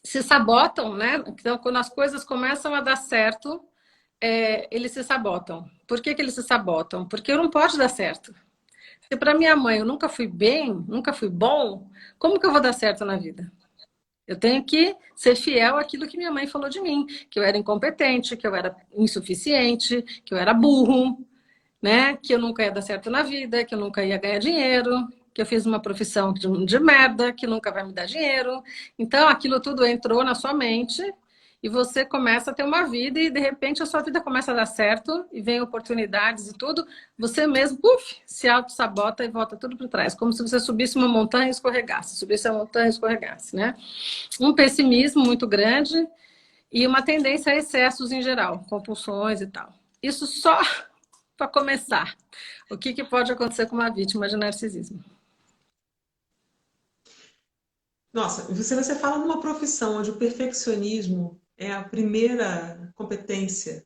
Se sabotam, né? Então, quando as coisas começam a dar certo, eles se sabotam. Por que eles se sabotam? Porque não pode dar certo. Se para minha mãe eu nunca fui bem, nunca fui bom, como que eu vou dar certo na vida? Eu tenho que ser fiel àquilo que minha mãe falou de mim, que eu era incompetente, que eu era insuficiente, que eu era burro, né? Que eu nunca ia dar certo na vida, que eu nunca ia ganhar dinheiro, que eu fiz uma profissão de merda, que nunca vai me dar dinheiro. Então, aquilo tudo entrou na sua mente e você começa a ter uma vida e, de repente, a sua vida começa a dar certo e vem oportunidades e tudo. Você mesmo, se auto-sabota e volta tudo para trás. Como se você subisse uma montanha e escorregasse. Subisse a montanha e escorregasse, né? Um pessimismo muito grande e uma tendência a excessos em geral, compulsões e tal. Isso só para começar. O que pode acontecer com uma vítima de narcisismo? Nossa, você fala numa profissão onde o perfeccionismo é a primeira competência,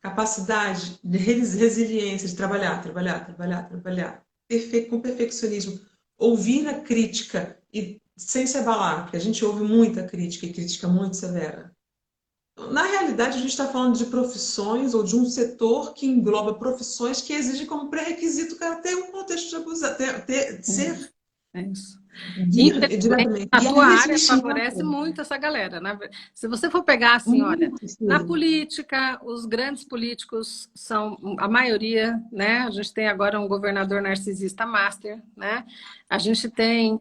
capacidade de resiliência, de trabalhar, trabalhar, trabalhar, trabalhar, com perfeccionismo, ouvir a crítica e sem se abalar, porque a gente ouve muita crítica e crítica muito severa. Na realidade, a gente está falando de profissões ou de um setor que engloba profissões que exigem como pré-requisito o cara ter um contexto de ser É isso. Infelizmente, Diretamente. a E tua aí esse área bichinho favorece muito essa galera, né? Se você for pegar assim, olha, muito, na sim. política, os grandes políticos são a maioria, né? A gente tem agora um governador narcisista master, né? A gente tem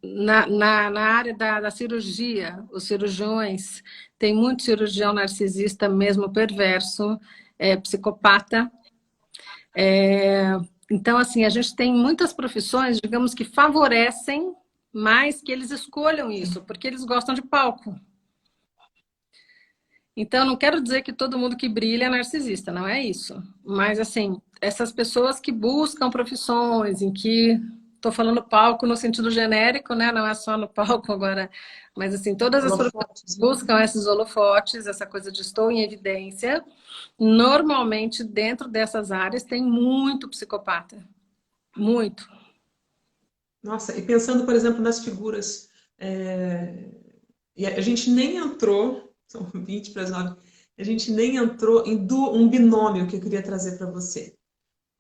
na área da cirurgia, os cirurgiões, tem muito cirurgião narcisista mesmo perverso, psicopata. Então, assim, a gente tem muitas profissões, digamos, que favorecem mais que eles escolham isso, porque eles gostam de palco. Então, não quero dizer que todo mundo que brilha é narcisista, não é isso. Mas, assim, essas pessoas que buscam profissões em que... Estou falando palco no sentido genérico, né? Não é só no palco agora. Mas, assim, todas as profissões Holofotes, que né? buscam esses holofotes, essa coisa de estou em evidência, normalmente, dentro dessas áreas, tem muito psicopata. Muito. Nossa, e pensando, por exemplo, nas figuras, e a gente nem entrou, são 20 para as 9, a gente nem entrou em um binômio que eu queria trazer para você.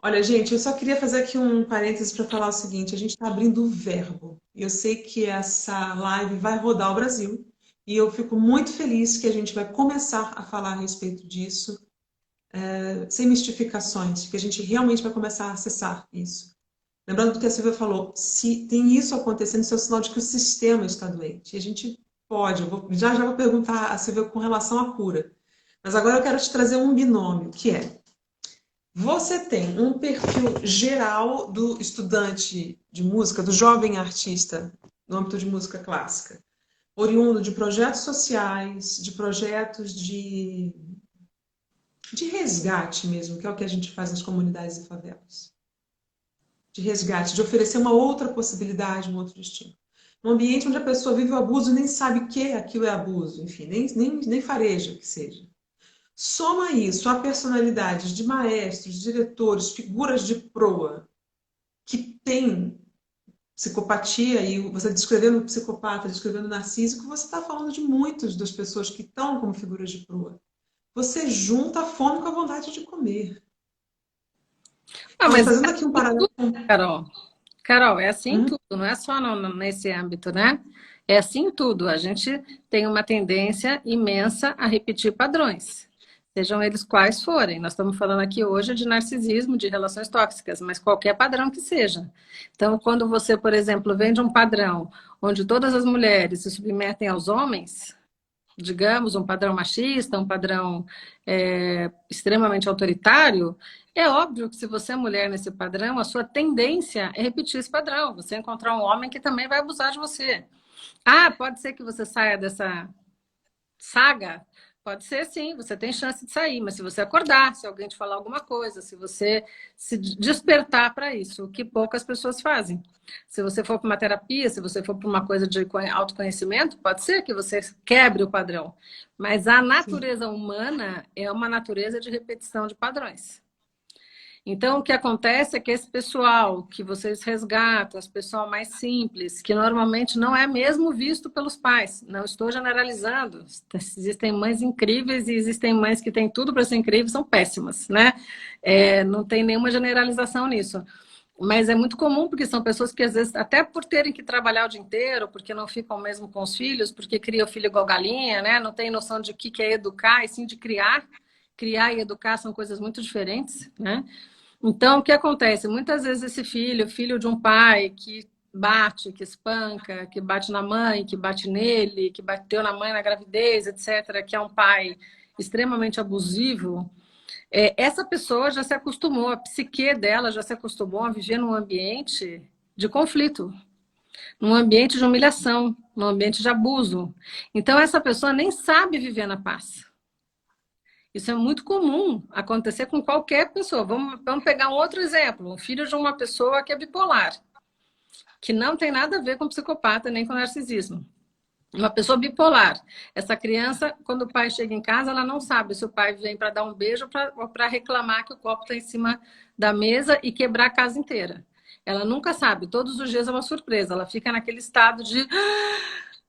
Olha, gente, eu só queria fazer aqui um parênteses para falar o seguinte: a gente está abrindo o verbo. E eu sei que essa live vai rodar o Brasil. E eu fico muito feliz que a gente vai começar a falar a respeito disso, sem mistificações, que a gente realmente vai começar a acessar isso. Lembrando do que a Silvia falou, se tem isso acontecendo, isso é um sinal de que o sistema está doente. E a gente pode, já vou perguntar a Silvia com relação à cura. Mas agora eu quero te trazer um binômio, que é: você tem um perfil geral do estudante de música, do jovem artista no âmbito de música clássica, oriundo de projetos sociais, de projetos de resgate mesmo, que é o que a gente faz nas comunidades e favelas. De resgate, de oferecer uma outra possibilidade, um outro destino. Um ambiente onde a pessoa vive o abuso e nem sabe que aquilo é abuso, enfim, nem fareja que seja. Soma isso a personalidades de maestros, diretores, figuras de proa que têm psicopatia, e você descrevendo o psicopata, descrevendo o narcísico, você está falando de muitas das pessoas que estão como figuras de proa. Você junta a fome com a vontade de comer. Ah, Então, mas fazendo aqui um paralelo com... Carol, Carol, é assim em Hum? tudo, não é só nesse âmbito, né? É assim em tudo. A gente tem uma tendência imensa a repetir padrões, sejam eles quais forem. Nós estamos falando aqui hoje de narcisismo, de relações tóxicas, mas qualquer padrão que seja. Então, quando você, por exemplo, vem de um padrão onde todas as mulheres se submetem aos homens, digamos, um padrão machista, um padrão extremamente autoritário, é óbvio que se você é mulher nesse padrão, a sua tendência é repetir esse padrão. Você encontrar um homem que também vai abusar de você. Ah, pode ser que você saia dessa saga? Pode ser sim, você tem chance de sair, mas se você acordar, se alguém te falar alguma coisa, se você se despertar para isso, o que poucas pessoas fazem. Se você for para uma terapia, se você for para uma coisa de autoconhecimento, pode ser que você quebre o padrão. Mas a Sim. natureza humana é uma natureza de repetição de padrões. Então, o que acontece é que esse pessoal que vocês resgatam, esse pessoal mais simples, que normalmente não é mesmo visto pelos pais, não estou generalizando, existem mães incríveis e existem mães que têm tudo para ser incríveis, são péssimas, né? Não tem nenhuma generalização nisso. Mas é muito comum, porque são pessoas que, às vezes, até por terem que trabalhar o dia inteiro, porque não ficam mesmo com os filhos, porque criam o filho igual galinha, né? Não tem noção de o que é educar, e sim de criar. Criar e educar são coisas muito diferentes, né? Então, o que acontece? Muitas vezes esse filho, filho de um pai que bate, que espanca, que bate na mãe, que bate nele, que bateu na mãe na gravidez, etc., que é um pai extremamente abusivo, essa pessoa já se acostumou, a psique dela já se acostumou a viver num ambiente de conflito, num ambiente de humilhação, num ambiente de abuso. Então, essa pessoa nem sabe viver na paz. Isso é muito comum acontecer com qualquer pessoa. Vamos pegar um outro exemplo. Um filho de uma pessoa que é bipolar, que não tem nada a ver com psicopata nem com narcisismo. Uma pessoa bipolar. Essa criança, quando o pai chega em casa, ela não sabe se o pai vem para dar um beijo ou para reclamar que o copo está em cima da mesa e quebrar a casa inteira. Ela nunca sabe. Todos os dias é uma surpresa. Ela fica naquele estado de...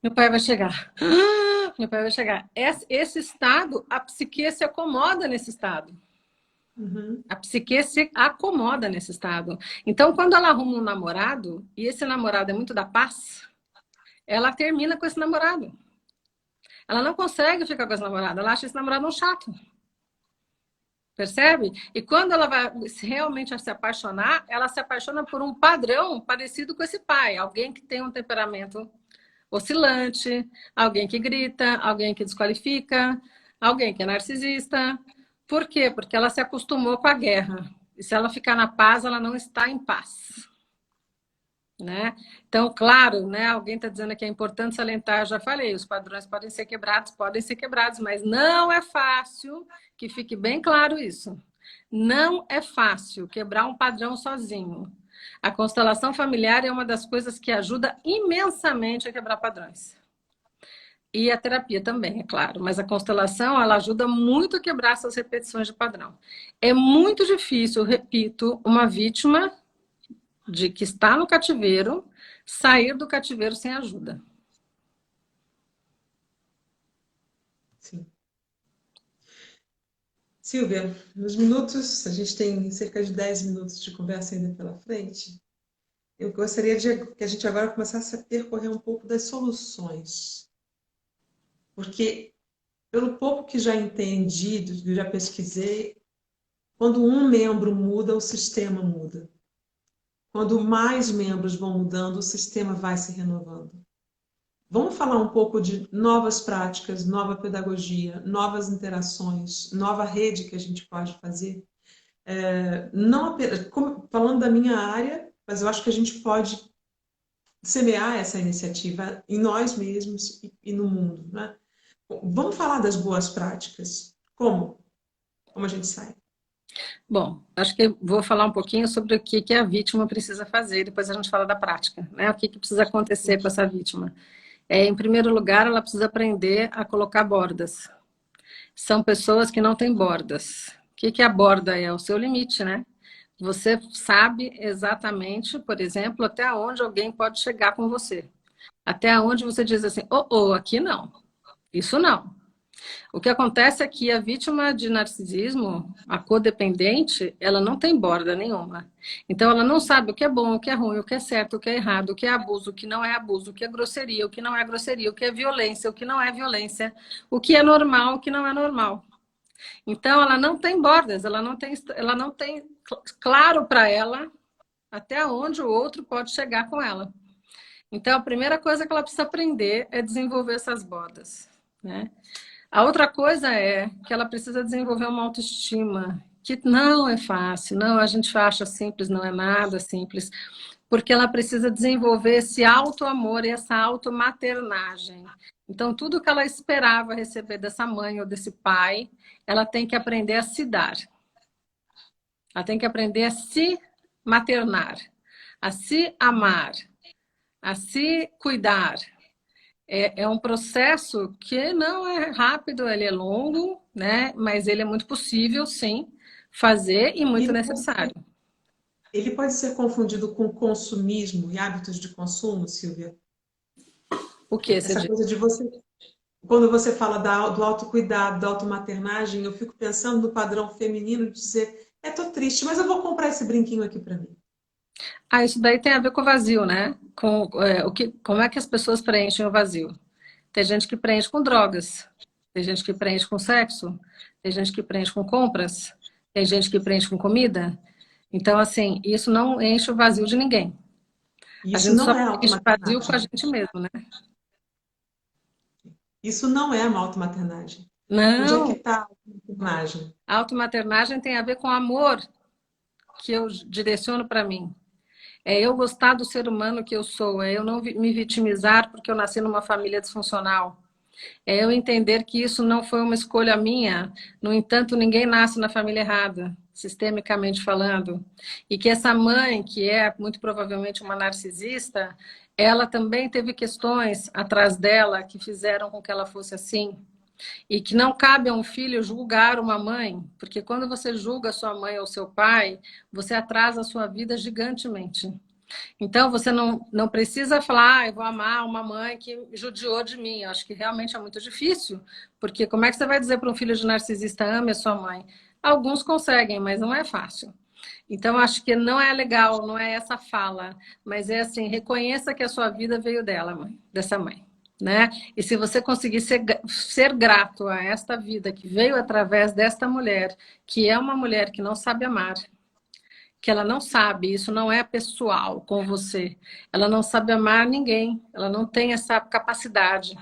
Meu pai vai chegar. Meu pai vai chegar. Esse estado, a psique se acomoda nesse estado. Uhum. A psique se acomoda nesse estado. Então, quando ela arruma um namorado, e esse namorado é muito da paz, ela termina com esse namorado. Ela não consegue ficar com esse namorado, ela acha esse namorado um chato. Percebe? E quando ela vai realmente se apaixonar, ela se apaixona por um padrão parecido com esse pai. Alguém que tem um temperamento oscilante, alguém que grita, alguém que desqualifica, alguém que é narcisista. Por quê? Porque ela se acostumou com a guerra. E se ela ficar na paz, ela não está em paz. Né? Então, claro, né, alguém está dizendo que é importante salientar, já falei, os padrões podem ser quebrados, mas não é fácil, que fique bem claro isso. Não é fácil quebrar um padrão sozinho. A constelação familiar é uma das coisas que ajuda imensamente a quebrar padrões. E a terapia também, é claro, mas a constelação, ela ajuda muito a quebrar essas repetições de padrão. É muito difícil, repito, uma vítima de que está no cativeiro, sair do cativeiro sem ajuda. Sim. Silvia, nos minutos, a gente tem cerca de 10 minutos de conversa ainda pela frente. Eu gostaria de que a gente agora começasse a percorrer um pouco das soluções. Porque, pelo pouco que já entendi, já pesquisei, quando um membro muda, o sistema muda. Quando mais membros vão mudando, o sistema vai se renovando. Vamos falar um pouco de novas práticas, nova pedagogia, novas interações, nova rede que a gente pode fazer? Não apenas, falando da minha área, mas eu acho que a gente pode semear essa iniciativa em nós mesmos e no mundo. Né? Vamos falar das boas práticas. Como? Como a gente sai? Bom, acho que vou falar um pouquinho sobre o que a vítima precisa fazer, depois a gente fala da prática, né? O que precisa acontecer com essa vítima. Em primeiro lugar, ela precisa aprender a colocar bordas. São pessoas que não têm bordas. O que a borda é? O seu limite, né? Você sabe exatamente, por exemplo, até onde alguém pode chegar com você. Até onde você diz assim, aqui não. Isso não. O que acontece é que a vítima de narcisismo, a codependente, ela não tem borda nenhuma. Então, ela não sabe o que é bom, o que é ruim, o que é certo, o que é errado, o que é abuso, o que não é abuso, o que é grosseria, o que não é grosseria, o que é violência, o que não é violência, o que é normal, o que não é normal. Então, ela não tem bordas, ela não tem claro para ela até onde o outro pode chegar com ela. Então, a primeira coisa que ela precisa aprender é desenvolver essas bordas, né? A outra coisa é que ela precisa desenvolver uma autoestima, que não é fácil, não, a gente acha simples, não é nada simples, porque ela precisa desenvolver esse auto-amor e essa auto-maternagem. Então, tudo que ela esperava receber dessa mãe ou desse pai, ela tem que aprender a se dar. Ela tem que aprender a se maternar, a se amar, a se cuidar. É um processo que não é rápido, ele é longo, né? Mas ele é muito possível, sim, fazer e muito necessário. Ele pode ser confundido com consumismo e hábitos de consumo, Silvia? O que você Essa diz? coisa de você... Quando você fala do autocuidado, da automaternagem, eu fico pensando no padrão feminino de dizer, tô triste, mas eu vou comprar esse brinquinho aqui para mim. Isso daí tem a ver com o vazio, né? Como é que as pessoas preenchem o vazio? Tem gente que preenche com drogas, tem gente que preenche com sexo, tem gente que preenche com compras, tem gente que preenche com comida. Então, assim, isso não enche o vazio de ninguém. A Isso gente não só é preenche o vazio com a automaternagem. gente mesmo, né? Isso não é uma automaternagem. Onde é que Não, está a automaternagem? a automaternagem tem a ver com o amor que eu direciono para mim. É eu gostar do ser humano que eu sou, é eu não me vitimizar porque eu nasci numa família disfuncional. É eu entender que isso não foi uma escolha minha, no entanto, ninguém nasce na família errada, sistemicamente falando. E que essa mãe, que é muito provavelmente uma narcisista, ela também teve questões atrás dela que fizeram com que ela fosse assim. E que não cabe a um filho julgar uma mãe, porque quando você julga sua mãe ou seu pai, você atrasa a sua vida gigantemente. Então, você não precisa falar, eu vou amar uma mãe que judiou de mim. Eu acho que realmente é muito difícil, porque como é que você vai dizer para um filho de narcisista, ame a sua mãe? Alguns conseguem, mas não é fácil. Então, acho que não é legal, não é essa fala, mas é assim, reconheça que a sua vida veio dela, mãe, dessa mãe, né? E se você conseguir ser grato a esta vida que veio através desta mulher, que é uma mulher que não sabe amar, que ela não sabe, isso não é pessoal com você, ela não sabe amar ninguém, ela não tem essa capacidade.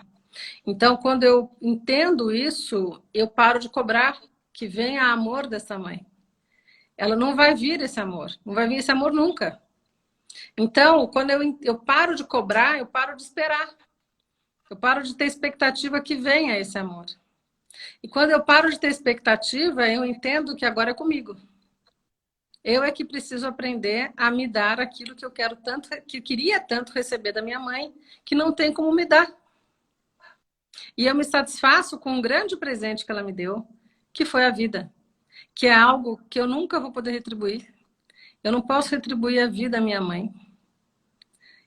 Então, quando eu entendo isso, eu paro de cobrar que venha amor dessa mãe. Ela não vai vir esse amor, não vai vir esse amor nunca. Então, quando eu paro de cobrar, eu paro de esperar. Eu paro de ter expectativa que venha esse amor. E quando eu paro de ter expectativa, eu entendo que agora é comigo. Eu é que preciso aprender a me dar aquilo que eu quero tanto, que eu queria tanto receber da minha mãe, que não tem como me dar. E eu me satisfaço com um grande presente que ela me deu, que foi a vida, que é algo que eu nunca vou poder retribuir. Eu não posso retribuir a vida à minha mãe.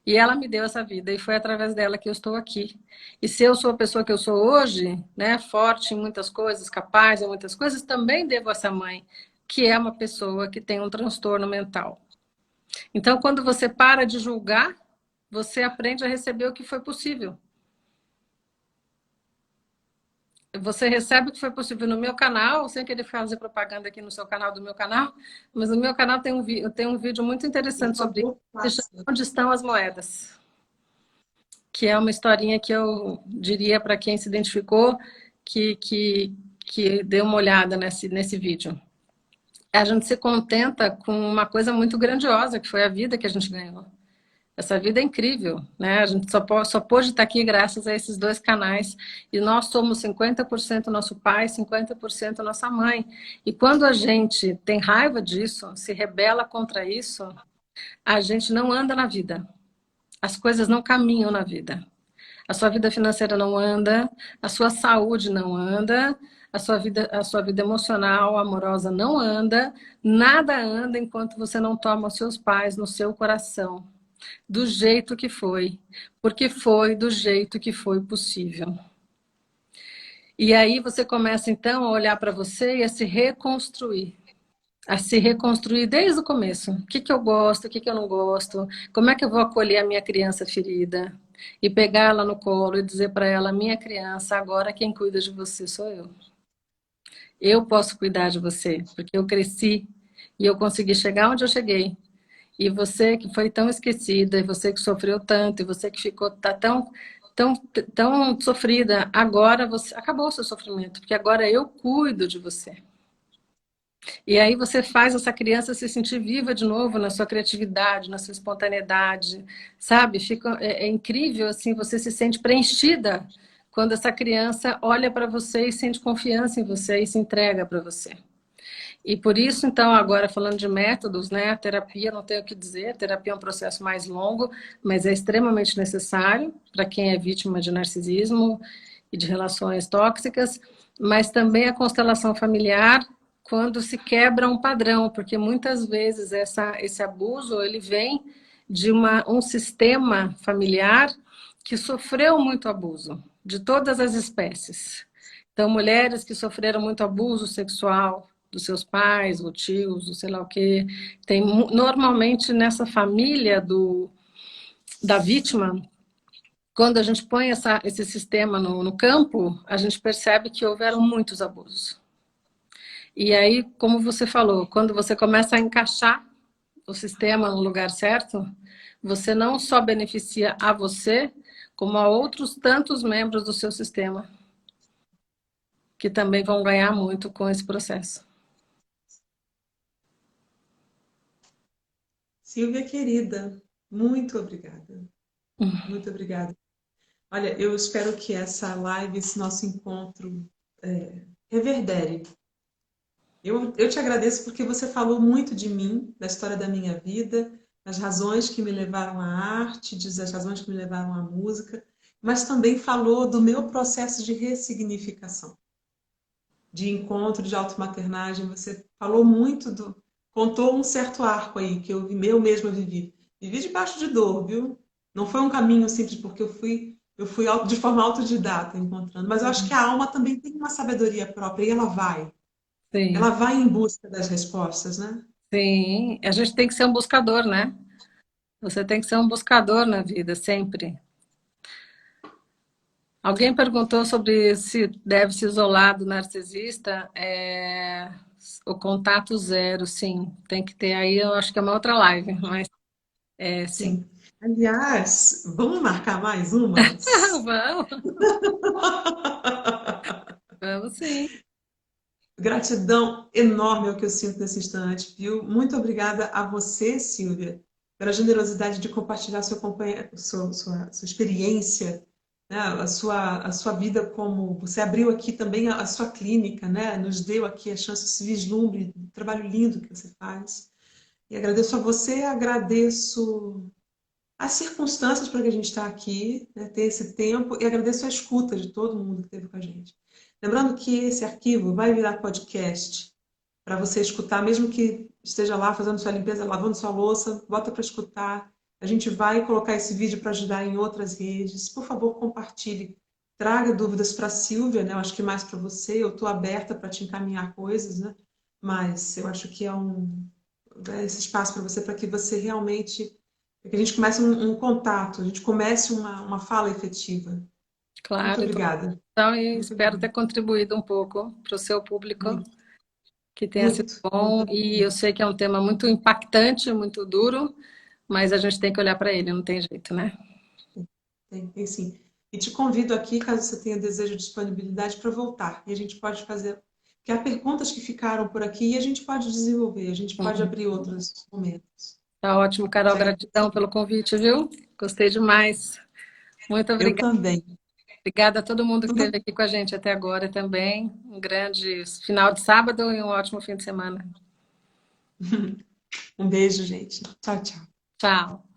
E ela me deu essa vida, e foi através dela que eu estou aqui. E se eu sou a pessoa que eu sou hoje, né, forte em muitas coisas, capaz em muitas coisas, também devo a essa mãe, que é uma pessoa que tem um transtorno mental. Então, quando você para de julgar, você aprende a receber o que foi possível. Você recebe o que foi possível no meu canal, sem querer fazer propaganda aqui no seu canal, do meu canal, mas no meu canal tem um vídeo muito interessante sobre isso, onde estão as moedas. Que é uma historinha que eu diria para quem se identificou que dê uma olhada nesse vídeo. A gente se contenta com uma coisa muito grandiosa, que foi a vida que a gente ganhou. Essa vida é incrível, né? A gente só pôde estar aqui graças a esses dois canais. E nós somos 50% nosso pai, 50% nossa mãe. E quando a gente tem raiva disso, se rebela contra isso, a gente não anda na vida. As coisas não caminham na vida. A sua vida financeira não anda, a sua saúde não anda, a sua vida emocional, amorosa não anda, nada anda enquanto você não toma os seus pais no seu coração, do jeito que foi, porque foi do jeito que foi possível. E aí você começa então a olhar para você e a se reconstruir desde o começo. O que eu gosto, o que eu não gosto, como é que eu vou acolher a minha criança ferida e pegar ela no colo e dizer para ela, minha criança, agora quem cuida de você sou eu. Eu posso cuidar de você, porque eu cresci e eu consegui chegar onde eu cheguei. E você que foi tão esquecida, e você que sofreu tanto, e você que ficou tão, tão sofrida, agora você acabou o seu sofrimento, porque agora eu cuido de você. E aí você faz essa criança se sentir viva de novo na sua criatividade, na sua espontaneidade, sabe? É incrível, assim, você se sente preenchida quando essa criança olha para você e sente confiança em você e se entrega para você. E por isso, então, agora falando de métodos, né? A terapia, não tenho o que dizer, a terapia é um processo mais longo, mas é extremamente necessário para quem é vítima de narcisismo e de relações tóxicas, mas também a constelação familiar, quando se quebra um padrão, porque muitas vezes esse abuso ele vem de um sistema familiar que sofreu muito abuso, de todas as espécies. Então, mulheres que sofreram muito abuso sexual dos seus pais, ou tios, ou sei lá o quê, tem normalmente nessa família da vítima, quando a gente põe esse sistema no campo, a gente percebe que houveram muitos abusos. E aí, como você falou, quando você começa a encaixar o sistema no lugar certo, você não só beneficia a você, como a outros tantos membros do seu sistema, que também vão ganhar muito com esse processo. Silvia, querida, muito obrigada. Muito obrigada. Olha, eu espero que essa live, esse nosso encontro, reverdere. Eu te agradeço porque você falou muito de mim, da história da minha vida, das razões que me levaram à arte, das razões que me levaram à música, mas também falou do meu processo de ressignificação, de encontro, de automaternagem. Você falou muito contou um certo arco aí que eu mesma vivi. Vivi debaixo de dor, viu? Não foi um caminho simples, porque eu fui de forma autodidata encontrando. Mas eu acho que a alma também tem uma sabedoria própria e ela vai. Ela Sim, vai em busca das respostas, né? sim. A gente tem que ser um buscador, né? Você tem que ser um buscador na vida, sempre. Alguém perguntou sobre se deve se isolar do narcisista. O contato zero, sim. Tem que ter aí, eu acho que é uma outra live, mas sim. Sim. Aliás, vamos marcar mais umas? Vamos, vamos sim. Gratidão enorme é o que eu sinto nesse instante, viu? Muito obrigada a você, Silvia, pela generosidade de compartilhar sua experiência, né? A sua vida como você abriu aqui também a sua clínica, né? Nos deu aqui a chance de se vislumbre do trabalho lindo que você faz. E agradeço a você, agradeço as circunstâncias para que a gente está aqui, né, ter esse tempo, e agradeço a escuta de todo mundo que esteve com a gente. Lembrando que esse arquivo vai virar podcast para você escutar, mesmo que esteja lá fazendo sua limpeza, lavando sua louça, bota para escutar. A gente vai colocar esse vídeo para ajudar em outras redes. Por favor, compartilhe. Traga dúvidas para a Silvia, né? Eu acho que mais para você. Eu estou aberta para te encaminhar coisas, né? Mas eu acho que esse espaço para você, para que você realmente, para que a gente comece um contato, a gente comece uma fala efetiva. Muito Claro, obrigada. então, e Muito espero ter obrigada. contribuído um pouco para o seu público, Muito, que tenha sido muito, bom. muito E eu obrigada. sei que é um tema muito impactante, muito duro, mas a gente tem que olhar para ele, não tem jeito, né? Tem sim. E te convido aqui, caso você tenha desejo de disponibilidade, para voltar. E a gente pode fazer. Porque há perguntas que ficaram por aqui e a gente pode desenvolver, a gente pode abrir outros momentos. Tá ótimo, Carol. Te agradeço. Gratidão pelo convite, viu? Gostei demais. Muito Eu obrigada. também. Obrigada a todo mundo que Tudo. esteve aqui com a gente até agora também. Um grande final de sábado e um ótimo fim de semana. Um beijo, gente. Tchau, tchau. Tchau.